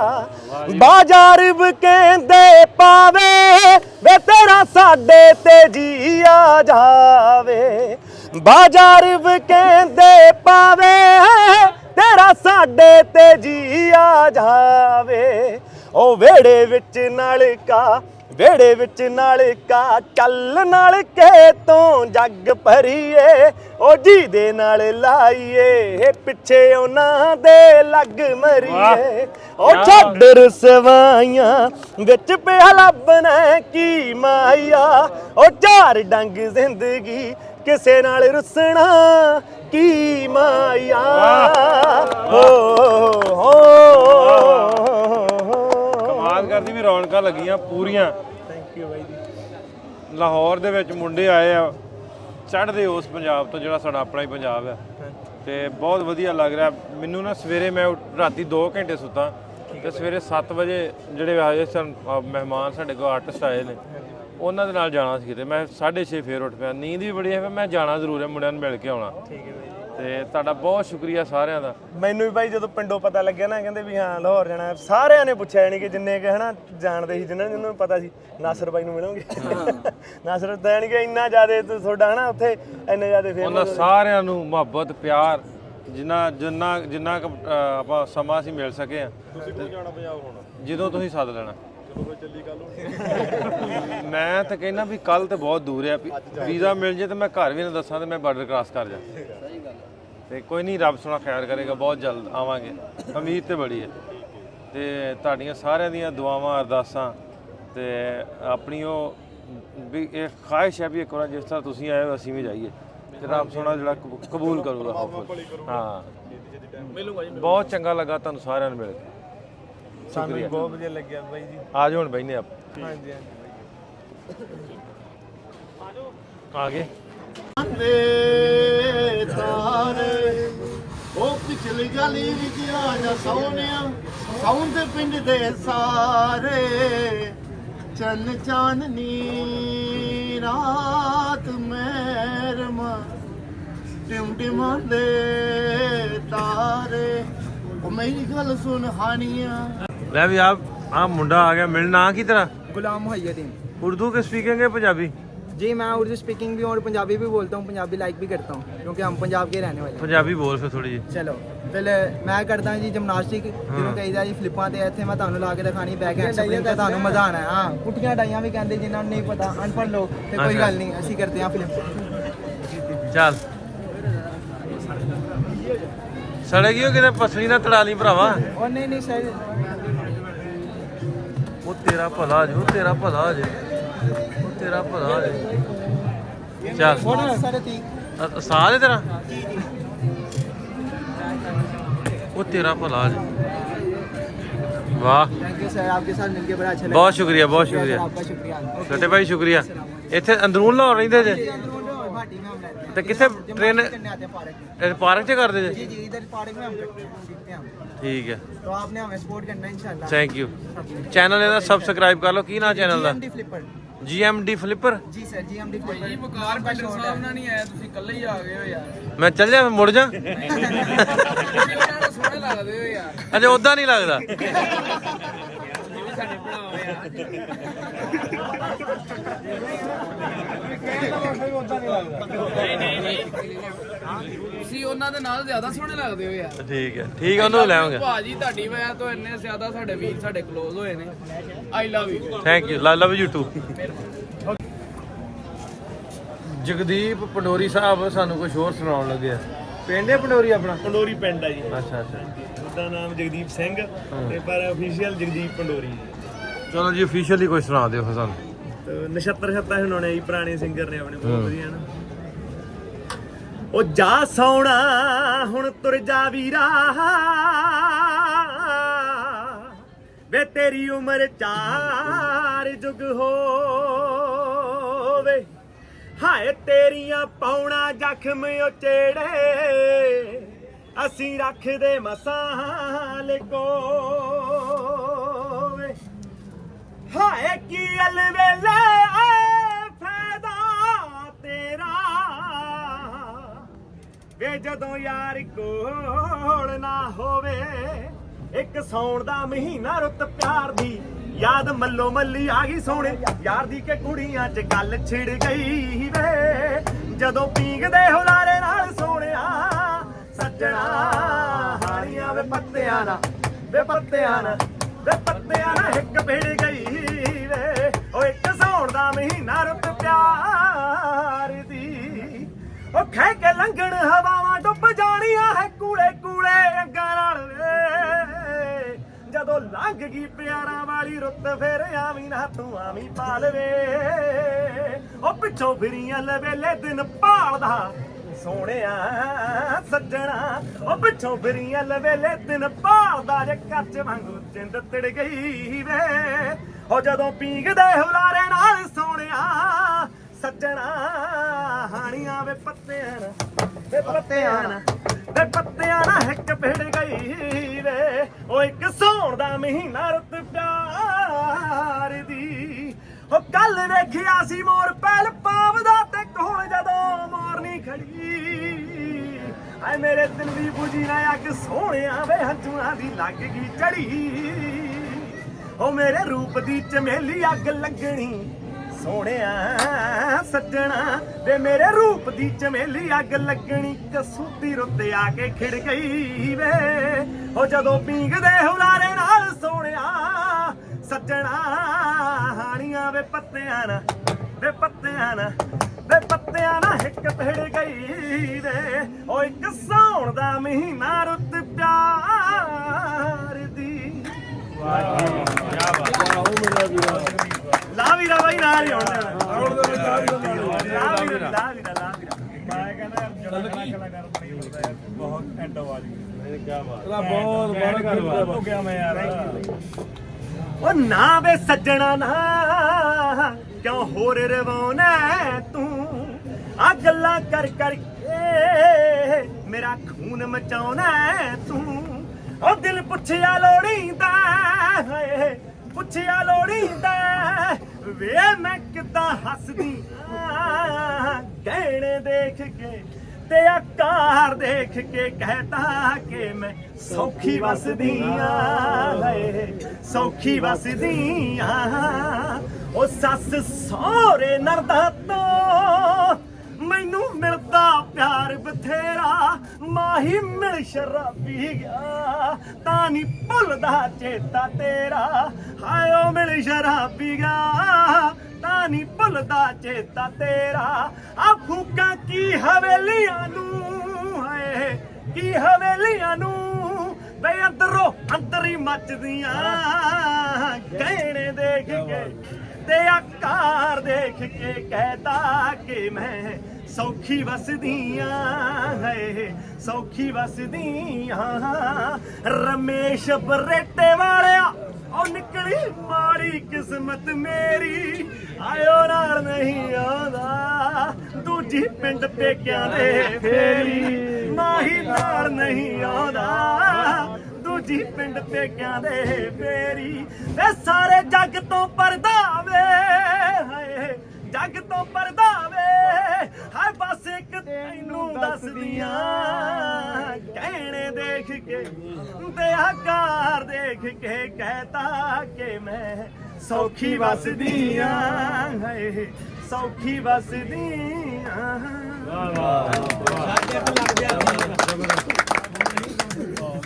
ਬਾਜ਼ਾਰ ਕਹਿੰਦੇ ਪਾਵੇ ਵੇ ਤੇਰਾ ਸਾਡੇ ਤੇ ਜੀ ਆ ਜਾਵੇ। ਬਾਜ਼ਾਰ ਕਹਿੰਦੇ ਪਾਵੇ ਤੇਰਾ ਸਾਡੇ ਤੇ ਜੀ ਆ ਜਾਵੇ। ਉਹ ਵਿਹੜੇ ਵਿੱਚ ਨਲਕਾ ਚੱਲ ਨਾਲ ਕੇ ਤੋਂ ਜੱਗ ਭਰੀਏ। ਉਹ ਜੀ ਦੇ ਨਾਲ ਲਾਈਏ ਪਿੱਛੇ ਉਹਨਾਂ ਦੇ ਲੱਗ ਮਰੀਏ। ਉਹ ਛੱਡ ਰੁਸਵਾਈਆਂ ਵਿੱਚ ਪਿਆ ਲੱਭਣਾ ਕੀ ਮਾਇਆ। ਉਹ ਚਾਰ ਡੰਗ ਜ਼ਿੰਦਗੀ ਕਿਸੇ ਨਾਲ ਰੁੱਸਣਾ ਕੀ ਮਾਇਆ। ਕਮਾਲ ਕਰਦੀ ਵੀ ਰੌਣਕਾਂ ਲੱਗੀਆਂ ਪੂਰੀਆਂ। ਥੈਂਕ ਯੂ ਬਾਈ ਜੀ। ਲਾਹੌਰ ਦੇ ਵਿੱਚ ਮੁੰਡੇ ਆਏ ਆ ਚੜ੍ਹਦੇ ਉਸ ਪੰਜਾਬ ਤੋਂ ਜਿਹੜਾ ਸਾਡਾ ਆਪਣਾ ਹੀ ਪੰਜਾਬ ਹੈ, ਤੇ ਬਹੁਤ ਵਧੀਆ ਲੱਗ ਰਿਹਾ ਮੈਨੂੰ ਨਾ। ਸਵੇਰੇ ਮੈਂ ਰਾਤੀ 2 ਘੰਟੇ ਸੁੱਤਾ ਤੇ ਸਵੇਰੇ 7 ਵਜੇ ਜਿਹੜੇ ਆਏ ਸਨ ਮਹਿਮਾਨ ਸਾਡੇ ਕੋਲ ਆਰਟਿਸਟ ਆਏ ਨੇ, ਉਹਨਾਂ ਦੇ ਨਾਲ ਜਾਣਾ ਸੀ ਕਿਤੇ। ਮੈਂ 6:30 ਫੇਰ ਉੱਠ ਪਿਆ, ਨੀਂਦ ਵੀ ਬੜੀ ਹੈ, ਮੈਂ ਜਾਣਾ ਜ਼ਰੂਰ ਹੈ, ਮੁੰਡਿਆਂ ਨੂੰ ਮਿਲ ਕੇ ਆਉਣਾ। ਠੀਕ ਹੈ ਬਾਈ ਤੇ ਤੁਹਾਡਾ ਬਹੁਤ ਸ਼ੁਕਰੀਆ ਸਾਰਿਆਂ ਦਾ। ਮੈਨੂੰ ਵੀ ਬਾਈ ਜਦੋਂ ਪਿੰਡੋਂ ਪਤਾ ਲੱਗਿਆ ਨਾ ਕਹਿੰਦੇ ਵੀ ਹਾਂ ਲਾਹੌਰ ਜਾਣਾ, ਸਾਰਿਆਂ ਨੇ ਪੁੱਛਿਆ ਯਾਨੀ ਕਿ ਜਿੰਨੇ ਕਿ ਹਨਾ ਜਾਣਦੇ ਸੀ, ਜਿਨ੍ਹਾਂ ਨੂੰ ਪਤਾ ਸੀ ਨਾਸਰ ਬਾਈ ਨੂੰ ਮਿਲੋਗੇ। ਨਾਸਰ ਤਾਂ ਯਾਨੀ ਕਿ ਇੰਨਾ ਜ਼ਿਆਦਾ ਤੁਹਾਡਾ ਹਨਾ ਉੱਥੇ ਇੰਨੇ ਜ਼ਿਆਦਾ ਫੇਮਸ। ਉਹਨਾਂ ਸਾਰਿਆਂ ਨੂੰ ਮੁਹੱਬਤ ਪਿਆਰ ਜਿੰਨਾ ਆਪਾਂ ਸਮਾਂ ਅਸੀਂ ਮਿਲ ਸਕੇ ਆ। ਤੁਸੀਂ ਕਿਉਂ ਜਾਣਾ ਪੰਜਾਬ ਹੁਣ? ਜਦੋਂ ਤੁਸੀਂ ਸੱਦ ਲੈਣਾ। ਚਲੋ ਚੱਲੀ ਕੱਲ ਮੈਂ ਤਾਂ ਕਹਿੰਦਾ ਵੀ ਕੱਲ ਤੇ ਬਹੁਤ ਦੂਰ ਆ, ਵੀਜ਼ਾ ਮਿਲ ਜੇ ਤੇ ਮੈਂ ਘਰ ਵੀ ਨਾ ਦੱਸਾਂ ਤੇ ਮੈਂ ਬਾਰਡਰ ਕ੍ਰਾਸ ਕਰ ਜਾ। ਤੇ ਕੋਈ ਨਹੀਂ, ਰੱਬ ਸੋਹਣਾ ਖੈਰ ਕਰੇਗਾ, ਬਹੁਤ ਜਲਦ ਆਵਾਂਗੇ, ਉਮੀਦ ਤੇ ਬੜੀ ਹੈ। ਤੇ ਤੁਹਾਡੀਆਂ ਸਾਰਿਆਂ ਦੀਆਂ ਦੁਆਵਾਂ ਅਰਦਾਸਾਂ ਤੇ ਆਪਣੀ ਉਹ ਵੀ ਇਹ ਖਾਹਿਸ਼ ਹੈ ਵੀ ਇੱਕ ਵਾਰ ਜਿਸ ਤਰ੍ਹਾਂ ਤੁਸੀਂ ਆਏ ਹੋ ਅਸੀਂ ਵੀ ਜਾਈਏ, ਤੇ ਰੱਬ ਸੋਹਣਾ ਜਿਹੜਾ ਕਬੂਲ ਕਰੂਗਾ। ਹਾਂ, ਬਹੁਤ ਚੰਗਾ ਲੱਗਾ ਤੁਹਾਨੂੰ ਸਾਰਿਆਂ ਨੂੰ ਮਿਲ ਕੇ। ਸਾਨੂੰ ਵੀ ਬਹੁਤ ਵਧੀਆ ਲੱਗਿਆ ਬਾਈ ਜੀ। ਆ ਜਾਓ ਹੁਣ ਬੈਠਨੇ ਆਪ। ਹਾਂਜੀ ਆ ਗਏ। ਤਾਰੇ ਉਹ ਪਿਛਲੀ ਗਲੀ ਵਿੱਚ ਆ ਜਾ ਸੋਹਣਿਆ, ਸੌਂਦੇ ਪਿੰਡ ਦੇ ਸਾਰੇ, ਚੰਨ ਚਾਨਣੀ ਰਾਤ ਮਹਿਰਮਾ ਟਿਮਟਿਮਾਂ ਦੇ ਤਾਰੇ। ਉਹ ਮੇਰੀ ਗੱਲ ਸੁਣ ਹਾਨੀਆਂ। ਲੈ ਵੀ आप मुंडा आ गया मिलना। की तरह गुलाम मुहैयदीन। उर्दू के स्पीकिंग है पंजाबी? जी मैं उर्दू स्पीकिंग भी और पंजाबी भी बोलता हूँ, पंजाबी लाइक भी करता हूँ क्योंकि हम पंजाब के रहने वाले। पंजाबी बोल फिर थोड़ी जी। चलो फिर मैं करता जी जिमनास्टिक, ਜਿਹਨੂੰ ਕਹੀਦਾ ਜੀ ਫਲਿੱਪਾਂ ਤੇ। ਇੱਥੇ ਮੈਂ ਤੁਹਾਨੂੰ ਲਾ ਕੇ ਦਿਖਾਣੀ ਬੈਕ ਹੈਂਡ ਸਪਰਿੰਗ ਤੇ, ਤੁਹਾਨੂੰ ਮਜ਼ਾ ਆਣਾ। ਹਾਂ, ਪੁੱਠੀਆਂ ਡਾਈਆਂ ਵੀ ਕਹਿੰਦੇ ਜਿਨ੍ਹਾਂ ਨੂੰ ਨਹੀਂ ਪਤਾ, ਅਨਪੜ੍ਹ ਲੋਕ, ਤੇ ਕੋਈ ਗੱਲ ਨਹੀਂ, ਅਸੀਂ ਕਰਦੇ ਹਾਂ ਫਲਿੱਪ। ਚੱਲ ਸੜੇਗੀ ਉਹ ਕਿਤੇ ਪਸਲੀ ਨਾ ਤੜਾ ਲਈ ਭਰਾਵਾ। ਉਹ ਨਹੀਂ ਸਰ, ਉਹ ਤੇਰਾ ਭਲਾ ਜੋ, ਤੇਰਾ ਭਲਾ ਜੇ, ਉਹ ਤੇਰਾ ਭਲਾ ਜੇ। ਚੱਲ ਸਾਹ ਦੇ ਤੇਰਾ, ਉਹ ਤੇਰਾ ਭਲਾ ਜੇ। ਵਾਹ, थैंक यू सर, आपके साथ मिलके बड़ा अच्छा लगा। बहुत शुक्रिया, बहुत शुक्रिया। आपका शुक्रिया। ਛੋਟੇ ਭਾਈ ਸ਼ੁਕਰੀਆ। ਇੱਥੇ ਅੰਦਰੂਨ ਲਾਹੌਰ ਰਹਿੰਦੇ ਜੇ भाटी में हम रहते हैं। ਤੇ ਕਿੱਥੇ ਟ੍ਰੇਨ करने आते हैं पार्क में। ਪਾਰਕ 'ਚ ਕਰਦੇ ਜੇ? जी इधर पार्क में हम सीखते हैं हम। ਠੀਕ ਹੈ, तो आपने हमें सपोर्ट करना है इंशाल्लाह। Thank you. ਚੈਨਲ ਇਹਦਾ ਸਬਸਕ੍ਰਾਈਬ ਕਰ ਲਓ। ਕੀ ਨਾਂ ਚੈਨਲ ਦਾ? GMD flipper. GMD ਫਲਿੱਪਰ। जी सर, GMD फ्लिपर। जी वकार पिंडਰ ਸਾਹਿਬ ਨਾਲ ਨਹੀਂ ਆਇਆ, ਤੁਸੀਂ ਇਕੱਲੇ ਹੀ ਆ ਗਏ ਹੋ ਯਾਰ। ਮੈਂ ਚੱਲ ਜਾ, ਮੁੜ ਜਾ। ਉਹਨਾਂ ਨੂੰ ਸੋਹਣੇ ਲੱਗਦੇ ਹੋ ਯਾਰ। ਅਜੇ ਉਦਾਂ ਨਹੀਂ ਲੱਗਦਾ। ਸਾਡੇ ਬਣਾਓ ਯਾਰ। ਤੁਸੀਂ ਉਹਨਾਂ ਦੇ ਨਾਲ ਜ਼ਿਆਦਾ ਸੋਹਣੇ ਲੱਗਦੇ ਹੋ ਯਾਰ। ਠੀਕ ਹੈ, ਠੀਕ ਹੈ, ਉਹਨੂੰ ਲੈ ਆਵਾਂਗੇ। ਭਾਜੀ ਤੁਹਾਡੀ ਵਜ੍ਹਾ ਤੋਂ ਇੰਨੇ ਜ਼ਿਆਦਾ ਸਾਡੇ ਵੀਰ ਸਾਡੇ ਕਲੋਜ਼ ਹੋਏ ਨੇ। I love you. Thank you, love you too. Jagdeep Pandori Sahib ਸਾਨੂੰ ਕੁਝ ਹੋਰ ਸੁਣਾਉਣ ਲੱਗੇ। ਪਿੰਡ ਹੈ ਪੰਡੋਰੀ ਆਪਣਾ? ਪੰਡੋਰੀ ਪਿੰਡ ਆ ਜੀ। ਅੱਛਾ ਅੱਛਾ। ਉਹਦਾ ਨਾਮ ਜਗਦੀਪ ਸਿੰਘ ਤੇ ਪਰ ਅਫੀਸ਼ੀਅਲ ਜਗਦੀਪ ਪੰਡੋਰੀ। ਚਲੋ ਜੀ, ਅਫੀਸ਼ੀਅਲੀ ਕੋਈ ਸੁਣਾ ਦਿਓ ਫਿਰ ਸਾਨੂੰ। ਤੇ ਨਛੱਤਰ ਛੱਤਾ ਸੁਣਾਉਣੇ ਜੀ, ਪੁਰਾਣੇ ਸਿੰਗਰ ਨੇ ਆਪਣੇ, ਬਹੁਤ ਵਧੀਆ ਨਾ। ਉਹ ਜਾ ਸੋਣਾ ਹੁਣ ਤੁਰ ਜਾ ਵੀਰਾ, ਵੇ ਤੇਰੀ ਉਮਰ 4 ਜੁਗ ਹੋਵੇ, ਹਾਏ ਤੇਰੀਆਂ ਪਾਉਣਾ ਜ਼ਖਮ ਉਚੇੜੇ, ਅਸੀਂ ਰੱਖਦੇ ਮਸਾਲ ਕੋਵੇ, ਹਾਏ ਕੀ ਅਲਵੇਲੇ ਆਏ ਫਾਇਦਾ ਤੇਰਾ, ਵੇ ਜਦੋਂ ਯਾਰ ਕੋਲ ਨਾ ਹੋਵੇ। ਇੱਕ ਸੌਣ ਦਾ ਮਹੀਨਾ ਰੁੱਤ ਪਿਆਰ ਦੀ, ਯਾਦ ਮੱਲੋ ਮੱਲੀ ਆ ਗਈ ਸੋਹਣੇ ਯਾਰ ਦੀ, ਕਿ ਕੁੜੀਆਂ 'ਚ ਗੱਲ ਛਿੜ ਗਈ ਵੇ, ਜਦੋਂ ਪੀਂਗਦੇ ਹੁਲਾਰੇ ਨਾਲ ਸੋਹਣਿਆ ਸੱਜਣਾ, ਹਾਣੀਆਂ ਵੇ ਪੱਤਿਆਂ ਨਾਲ, ਵੇ ਪੱਤਿਆਂ ਨਾਲ, ਵੇ ਪੱਤਿਆਂ ਨਾਲ ਇੱਕ ਭਿੜ ਗਈ ਵੇ। ਉਹ ਇੱਕ ਸੌਣ ਦਾ ਮਹੀਨਾ ਰੁੱਤ ਪਿਆਰ ਦੀ, ਉਹ ਖਹਿ ਕੇ ਲੰਘਣ ਹਵਾਵਾਂ ਡੁੱਬ ਜਾਣੀਆਂ ਹੈ ਕੂਲੇ ਕੂਲੇ ਅੱਗਾਂ ਨਾਲ ਵੇ, ਜਦੋਂ ਲੰਘ ਗਈ ਪਿਆਰਾਂ ਵਾਲੀ ਰੁੱਤ ਫੇਰ ਆਵੀਂ ਨਾ ਤੂੰ ਆਵੀਂ ਪਾਲਵੇ। ਉਹ ਪਿੱਛੋਂ ਫਿਰੀਆਂ ਲਵੇਲੇ ਦਿਨ ਭਾਲਦਾ ਸੋਹਣਿਆ ਸੱਜਣਾ, ਉਹ ਪਿੱਛੋਂ ਫਿਰੀਆਂ ਲਵੇਲੇ ਦਿਨ ਭਾਲਦਾ, ਜੇ ਕੱਚ ਵਾਂਗੂ ਜਿੰਦ ਤਿੜ ਗਈ ਵੇ। ਉਹ ਜਦੋਂ ਪੀਂਗਦੇ ਹੁਲਾਰੇ ਨਾਲ ਸੋਹਣਿਆ ਸੱਜਣਾ, ਹਾਣੀਆਂ ਵੇ ਪੱਤਿਆਂ ਨਾਲ, ਵੇ ਪੱਤਿਆਂ ਨਾਲ, ਵੇ ਪੱਤਿਆਂ ਨਾਲ ਹਿੱਕ ਭਿੜ ਗਈ ਵੇ। ਉਹ ਇੱਕ ਸੌਣ ਦਾ ਮਹੀਨਾ ਰੁੱਤ ਪਿਆਰ ਦੀ, ਉਹ ਕੱਲ ਵੇ ਵੇਖਿਆ ਸੀ ਮੋਰ ਪਹਿਲ ਪਾਵਦਾ ਤੇ ਕੋਲ ਜਦੋਂ ਮੋਰਨੀ ਖੜੀ ਆਏ ਮੇਰੇ ਦਿਲ ਦੀ ਬੁਝੀ ਨਾ ਅੱਗ ਸੋਹਣਿਆ ਵੇ ਹੰਝੂਆਂ ਦੀ ਲੱਗ ਗਈ ਚੜੀ ਓ ਮੇਰੇ ਰੂਪ ਦੀ ਚਮੇਲੀ ਅੱਗ ਲੱਗਣੀ ਸੋਹਣਿਆ ਸੱਜਣਾ ਵੇ ਮੇਰੇ ਰੂਪ ਦੀ ਚਮੇਲੀ ਅੱਗ ਲੱਗਣੀ ਕਸੂਤੀ ਰੁੱਤ ਆ ਕੇ ਖਿੜ ਗਈ ਵੇ ਓ ਜਦੋਂ ਪੀਂਗਦੇ ਹੁਲਾਰੇ ਨਾਲ ਸੋਹਣਿਆ ਸੱਜਣਾ ਹਾਣੀਆਂ ਵੇ ਪੱਤਿਆਂ ਨਾ ਵੇ ਪੱਤਿਆਂ ਨਾ ਵੇ ਪੱਤਿਆਂ ਨਾ ਹਿੱਕ ਭਿੜ ਗਈ ਵੇ ਓ ਇੱਕ ਸਾਉਣ ਦਾ ਮਹੀਨਾ ਰੁੱਤ ਪਿਆਰ ਦੀ ਲਾ ਵੀਰਾ ਬਾਈ ਨਾਲ ਹੀ ਆਉਣ ਲਾ ਵੀਰਾ ਮੈਂ ਕਹਿੰਦਾ ਕਲਾਕਾਰ ਬਣੀ ਹੁੰਦਾ ਯਾਰ ਬਹੁਤ ਐਂਡ ਆਵਾਜ਼ ਕੀ ਬਾਤ ਬਹੁਤ ਬੜਾ ਹੋ ਗਿਆ ਮੈਂ ਯਾਰ ਓ ਨਾ ਵੇ ਸੱਜਣਾ ਨਾ ਕਿਉਂ ਹੋਰ ਰਵਾਉਣਾ ਤੂੰ ਆ ਗੱਲਾਂ ਕਰ ਕਰਕੇ ਮੇਰਾ ਖੂਨ ਮਚਾਉਣਾ ਤੂੰ ਓ ਦਿਲ ਪੁੱਛਿਆ ਲੋੜੀਂਦਾ ਹਾਏ ਪੁੱਛਿਆ ਲੋੜੀਂਦਾ ਵੇ ਮੈਂ ਕਿੱਦਾਂ ਹੱਸਦੀ ਗਹਿਣੇ ਦੇਖ ਕੇ ਤੇ ਆਕਾਰ ਦੇਖ ਕੇ ਕਹਤਾ ਕਿ ਮੈਂ ਸੌਖੀ ਵਸਦੀ ਆਂ ਹਾਏ ਸੌਖੀ ਵਸਦੀ ਆਂ ਓ ਸੱਸ ਸਹੁਰੇ ਨਰਦਾ ਤੋਂ ਮੈਨੂੰ ਮਿਲਦਾ ਪਿਆਰ ਬਥੇਰਾ ਮਾਹੀ ਮਿਲ ਸ਼ਰਾਬੀ ਗਿਆ ਤਾਂ ਨੀ ਭੁੱਲਦਾ ਚੇਤਾ ਤੇਰਾ ਹਾਏ ਓ ਮਿਲ ਸ਼ਰਾਬੀ ਗਿਆ ਤਾਂ ਨੀ ਭੁੱਲਦਾ ਚੇਤਾ ਤੇਰਾ ਆ ਫੂਕਾਂ ਕੀ ਹਵੇਲੀਆਂ ਨੂੰ ਹਾਏ ਕੀ ਹਵੇਲੀਆਂ ਨੂੰ ਵੇ ਅੰਦਰੋਂ ਅੰਦਰ ਹੀ ਮੱਚਦੀਆਂ ਗਹਿਣੇ ਦੇਖ ਕੇ ਤੇ ਆਕਾਰ ਦੇਖ ਕੇ ਕਹਿਤਾ ਕਿ ਮੈਂ ਸੌਖੀ ਵਸਦੀ ਆਂ ਹੈ ਸੌਖੀ ਵਸਦੀ ਆਂ ਰਮੇਸ਼ ਬਰੇਟੇ ਵਾਲਿਆ ਉਹ ਨਿਕਲੀ ਮਾੜੀ ਕਿਸਮਤ ਮੇਰੀ ਆਇਓ ਨਾਲ ਨਹੀਂ ਆਉਂਦਾ ਦੂਜੀ ਪਿੰਡ ਪੇਕਿਆਂ ਦੇ ਫੇਰੀ ਮਾਹੀ ਨਾਲ ਨਹੀਂ ਆਉਂਦਾ ਦੂਜੀ ਪਿੰਡ ਪੇਕਿਆਂ ਦੇ ਫੇਰੀ ਵੇ ਸਾਰੇ ਜੱਗ ਤੋਂ ਪਰਦਾ ਵੇ ਹਾਏ ਜੱਗ ਤੋਂ ਪਰਦਾ ਵੇ ਹਾਏ ਬਸ ਇੱਕ ਤੈਨੂੰ ਦੱਸਦੀਆਂ ਕਹਿਣੇ ਦੇਖ ਕੇ ਤੇ ਆਕਾਰ ਦੇਖ ਕੇ ਕਹਿਤਾ ਕਿ ਮੈਂ ਸੌਖੀ ਵਸਦੀ ਆਂ ਹਾਏ ਸੌਖੀ ਵਸਦੀ ਆਂ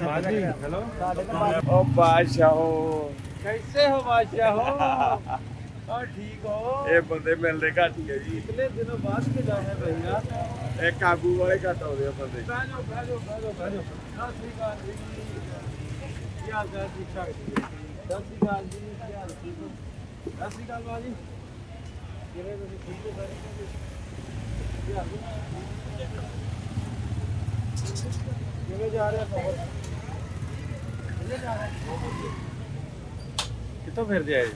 हेलो ओ बादशाहो कैसे हो बादशाहो और ठीक हो ये बंदे मिलते घट ही है जी इतने दिनों बाद के जाए भैया एक काबू वाले घट हो रहे बंदे बैठो सत श्री अकाल जी क्या हाल चाल ठीक ठाक सत श्री अकाल जी क्या हाल ठीक हो सत श्री अकाल बाजी किरे तुसीं ठीक हो सारे किवें जा रहे हो कितों फिरते आए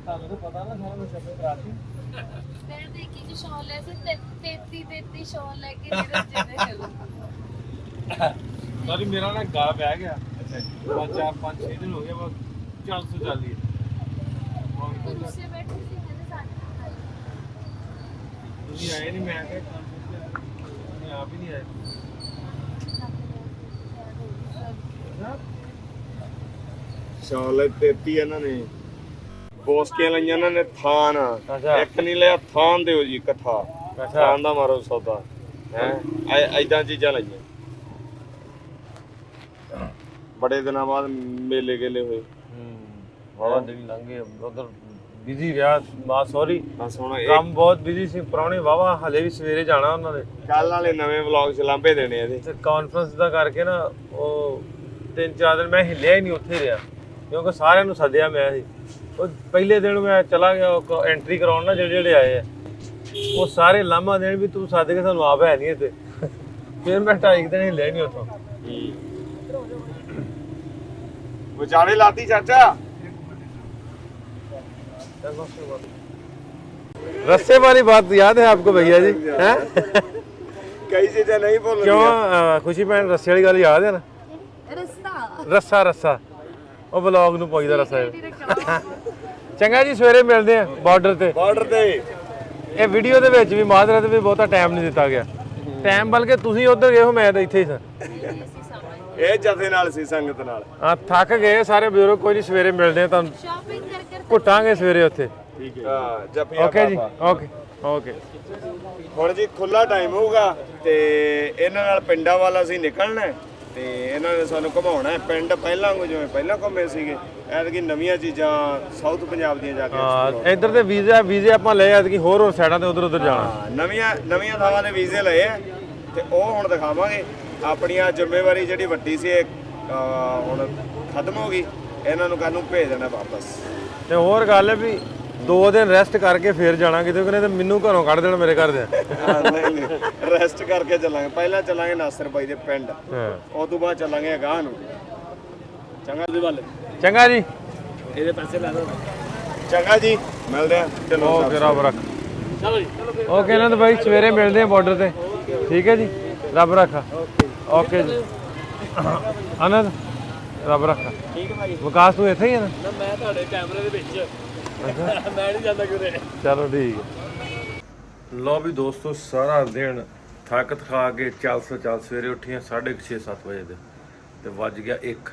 ਤੁਹਾਨੂੰ ਪਤਾ ਨਾ ਸਾਰਾ ਕੁਝ ਆਪਣੇ ਕਰਾਤੀ ਮੈਂ ਦੇਖੀ ਕਿ ਸ਼ੌਲ ਲੈ ਸੇ 33 ਸ਼ੌਲ ਲੈ ਕੇ ਮੇਰੇ ਜਿਹਨੇ ਚਲੋ ਸੌਰੀ ਮੇਰਾ ਨਾ ਗਾ ਬਹਿ ਗਿਆ ਅੱਛਾ 4-5-6 ਦਿਨ ਹੋ ਗਏ ਬਸ 400 ਚੱਲ ਰਹੀ ਹੈ ਤੁਸੀਂ ਬੈਠੇ ਸੀ ਕਹਿੰਦੇ ਸਾਡੇ ਤੁਸੀਂ ਆਏ ਨਹੀਂ ਮੈਂ ਕਿਹਾ ਆਪ ਹੀ ਨਹੀਂ ਆਏ ਸ਼ੌਲ 33 ਇਹਨਾਂ ਨੇ ਬੋਸਕੀਆਂ ਲਈਆਂ ਇਹਨਾਂ ਨੇ ਥਾਨ ਇੱਕ ਨਹੀਂ ਲਿਆ ਥਾਨ ਦਿਓ ਜੀ ਇਕੱਠਾ ਥਾਨ ਦਾ ਮਾਰੋ ਸੌਦਾ ਹੈ ਐਦਾਂ ਚੀਜ਼ਾਂ ਲਈਆਂ ਬੜੇ ਦਿਨਾਂ ਬਾਅਦ ਮੇਲੇ ਗੇਲੇ ਹੋਏ ਵਾਵਾ ਦਿਨ ਲੰਘੇ ਉਧਰ ਬਿਜ਼ੀ ਰਿਹਾ ਬਾ ਸੌਰੀ ਕੰਮ ਬਹੁਤ ਬਿਜ਼ੀ ਸੀ ਪੁਰਾਣੇ ਵਾਵਾ ਹਲੇ ਵੀ ਸਵੇਰੇ ਜਾਣਾ ਉਹਨਾਂ ਦੇ ਕੱਲ ਵਾਲੇ ਨਵੇਂ ਵਲੌਗ ਚ ਲਾਂਭੇ ਦੇਣੇ ਇਹਦੇ ਕਾਨਫਰੰਸ ਦਾ ਕਰਕੇ ਨਾ ਉਹ 3-4 ਦਿਨ ਮੈਂ ਹਿੱਲਿਆ ਹੀ ਨਹੀਂ ਉੱਥੇ ਰਿਹਾ ਕਿਉਂਕਿ ਸਾਰਿਆਂ ਨੂੰ ਸੱਦਿਆ ਮੈਂ ਸੀ ਉਹ ਪਹਿਲੇ ਦਿਨ ਮੈਂ ਚਲਾ ਗਿਆ ਐਂਟਰੀ ਕਰਾਉਣ ਨਾ ਜਿਹੜੇ ਆਏ ਆ ਉਹ ਸਾਰੇ ਲਾਮਾ ਦੇਣ ਵੀ ਤੂੰ ਸੱਦ ਕੇ ਸਾਨੂੰ ਆਪ ਹੈ ਨਹੀਂ ਇੱਥੇ ਫਿਰ ਮੈਂ 2.5 ਦਿਨ ਹਿੱਲਿਆ ਹੀ ਨਹੀਂ ਉੱਥੋਂ ਵਿਚਾਰੇ ਲਾਤੀ ਚਾਚਾ रस्से वाली बात याद है आपको भैया जी हैं कई चीजें नहीं बोल क्यों खुशी भैन रस्से वाली गल याद है ना रस्सा रस्सा रस्सा ਉਹ ਵਲੌਗ ਨੂੰ ਪਾਈਦਾ ਰਸਾ ਚੰਗਾ ਜੀ ਸਵੇਰੇ ਮਿਲਦੇ ਆ ਬਾਰਡਰ ਤੇ ਇਹ ਵੀਡੀਓ ਦੇ ਵਿੱਚ ਵੀ ਮਾਜ਼ਰਾ ਤੇ ਵੀ ਬਹੁਤਾ ਟਾਈਮ ਨਹੀਂ ਦਿੱਤਾ ਗਿਆ ਟਾਈਮ ਬਲਕਿ ਤੁਸੀਂ ਉਧਰ ਗਏ ਹੋ ਮੈਂ ਤਾਂ ਇੱਥੇ ਹੀ ਸਾਂ ਇਹ ਜਥੇ ਨਾਲ ਸੀ ਸੰਗਤ ਨਾਲ ਹਾਂ ਥੱਕ ਗਏ ਸਾਰੇ ਬਜ਼ੁਰਗ ਕੋਈ ਨਹੀਂ ਸਵੇਰੇ ਮਿਲਦੇ ਆ ਤੁਹਾਨੂੰ ਸ਼ਾਪਿੰਗ ਕਰ ਘੁੱਟਾਂਗੇ ਸਵੇਰੇ ਉੱਥੇ ਠੀਕ ਹੈ ਹਾਂ ਜਪੀਆ ਓਕੇ ਜੀ ਓਕੇ ਹੁਣ ਜੀ ਖੁੱਲਾ ਟਾਈਮ ਹੋਊਗਾ ਤੇ ਇਹਨਾਂ ਨਾਲ ਪਿੰਡਾਂ ਵੱਲ ਅਸੀਂ ਨਿਕਲਣਾ ਹੈ ਤੇ ਇਹਨਾਂ ਨੇ ਸਾਨੂੰ ਘੁਮਾਉਣਾ ਹੈ ਪਿੰਡ ਪਹਿਲਾਂ ਵਾਂਗੂ ਜਿਵੇਂ ਪਹਿਲਾਂ ਘੁੰਮੇ ਸੀਗੇ ਐਤਕੀ ਨਵੀਆਂ ਚੀਜ਼ਾਂ ਸਾਊਥ ਪੰਜਾਬ ਦੀਆਂ ਜਾ ਕੇ ਹਾਂ ਇੱਧਰ ਤੇ ਵੀਜ਼ੇ ਆਪਾਂ ਲਏ ਐਤਕੀ ਹੋਰ ਸਾਈਡਾਂ ਤੇ ਉਧਰ ਜਾਣਾ ਨਵੀਆਂ ਥਾਵਾਂ ਦੇ ਵੀਜ਼ੇ ਲਏ ਆ ਤੇ ਉਹ ਹੁਣ ਦਿਖਾਵਾਂਗੇ ਆਪਣੀਆਂ ਜ਼ਿੰਮੇਵਾਰੀ ਜਿਹੜੀ ਵੱਡੀ ਸੀ ਹੁਣ ਖਤਮ ਹੋ ਗਈ ਇਹਨਾਂ ਨੂੰ ਕੱਲ ਨੂੰ ਭੇਜ ਦੇਣਾ ਵਾਪਸ ਤੇ ਹੋਰ ਗੱਲ ਹੈ ਵੀ 2 ਦਿਨ ਰੈਸਟ ਕਰਕੇ ਫੇਰ ਜਾਣਾ ਕਿਤੇ ਕਹਿੰਦੇ ਤੇ ਮੈਨੂੰ ਘਰੋਂ ਕੱਢ ਦੇਣਾ ਮੇਰੇ ਘਰ ਦੇ ਨਹੀਂ ਰੈਸਟ ਕਰਕੇ ਚੱਲਾਂਗੇ ਪਹਿਲਾਂ ਚੱਲਾਂਗੇ ਨਾਸਰ ਬਾਈ ਦੇ ਪਿੰਡ ਉਸ ਤੋਂ ਬਾਅਦ ਚੱਲਾਂਗੇ ਅਗਾਹ ਨੂੰ ਚੰਗਾ ਜੀ ਇਹਦੇ ਪੈਸੇ ਲੈ ਲਓ ਚੰਗਾ ਜੀ ਮਿਲਦੇ ਆ ਚਲੋ ਓਕੇ ਰੱਬ ਰੱਖ ਓਕੇ ਆਨੰਦ ਭਾਈ ਸਵੇਰੇ ਮਿਲਦੇ ਆ ਬਾਰਡਰ ਤੇ ਠੀਕ ਹੈ ਜੀ ਰੱਬ ਰੱਖਾ ਓਕੇ ਜੀ ਆਨੰਦ ਰੱਬ ਰੱਖਾ ਠੀਕ ਹੈ ਭਾਈ ਵਿਕਾਸ ਤੂੰ ਇੱਥੇ ਹੀ ਹੈ ਨਾ ਮੈਂ ਤੁਹਾਡੇ ਕੈਮਰੇ ਦੇ ਵਿੱਚ ਮੈਂ ਨਹੀਂ ਜਾਂਦਾ ਕਿਤੇ ਚਲੋ ਠੀਕ ਹੈ ਲੋ ਵੀ ਦੋਸਤੋ ਸਾਰਾ ਦਿਨ ਥੱਕ ਥਕਾ ਕੇ ਚੱਲ ਸਵੇਰੇ ਉੱਠੀਆਂ 6:30-7 ਵਜੇ ਦੇ ਤੇ ਵੱਜ ਗਿਆ 1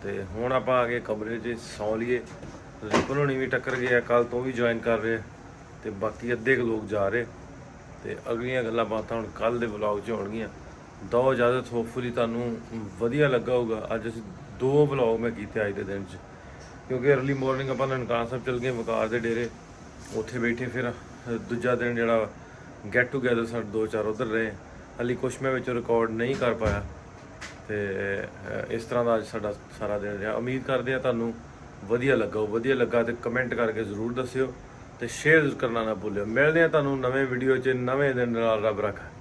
ਤੇ ਹੁਣ ਆਪਾਂ ਆ ਗਏ ਕਮਰੇ 'ਚ ਸੌਂ ਲਈਏ ਰਿਪਨ ਹੋਣੀ ਵੀ ਟੱਕਰ ਗਿਆ ਕੱਲ ਤੋਂ ਵੀ ਜੁਆਇਨ ਕਰ ਰਹੇ ਤੇ ਬਾਕੀ ਅੱਧੇ ਕੁ ਲੋਕ ਜਾ ਰਹੇ ਤੇ ਅਗਲੀਆਂ ਗੱਲਾਂ ਬਾਤਾਂ ਹੁਣ ਕੱਲ ਦੇ ਵਲੌਗ 'ਚ ਹੋਣਗੀਆਂ ਦੋ ਇਜਾਜ਼ਤ ਹੋਪਫੁਲੀ ਤੁਹਾਨੂੰ ਵਧੀਆ ਲੱਗਾ ਹੋਊਗਾ ਅੱਜ ਅਸੀਂ 2 ਵਲੌਗ ਮੈਂ ਕੀਤੇ ਅੱਜ ਦੇ ਦਿਨ 'ਚ ਕਿਉਂਕਿ ਅਰਲੀ ਮਾਰਨਿੰਗ ਆਪਾਂ ਨਨਕਾਣਾ ਸਾਹਿਬ ਚਲ ਗਏ ਵਕਾਰ ਦੇ ਡੇਰੇ ਉੱਥੇ ਬੈਠੇ ਫਿਰ ਦੂਜਾ ਦਿਨ ਜਿਹੜਾ ਗੈਟ ਟੂਗੇਦਰ ਸਾਡੇ 2-4 ਉੱਧਰ ਰਹੇ ਹਾਲੇ ਕੁਛ ਮੈਂ ਵਿੱਚ ਰਿਕਾਰਡ ਨਹੀਂ ਕਰ ਪਾਇਆ ਤੇ ਇਸ ਤਰ੍ਹਾਂ ਦਾ ਅੱਜ ਸਾਡਾ ਸਾਰਾ ਦਿਨ ਰਿਹਾ ਉਮੀਦ ਕਰਦੇ ਆ ਤੁਹਾਨੂੰ ਵਧੀਆ ਲੱਗਾ ਤੇ ਕਮੈਂਟ ਕਰਕੇ ਜ਼ਰੂਰ ਦੱਸਿਓ ਤੇ ਸ਼ੇਅਰ ਕਰਨਾ ਨਾ ਭੁੱਲਿਓ ਮਿਲਦੇ ਆ ਤੁਹਾਨੂੰ ਨਵੇਂ ਵੀਡੀਓ 'ਚ ਨਵੇਂ ਦਿਨ ਨਾਲ ਰੱਬ ਰੱਖਾ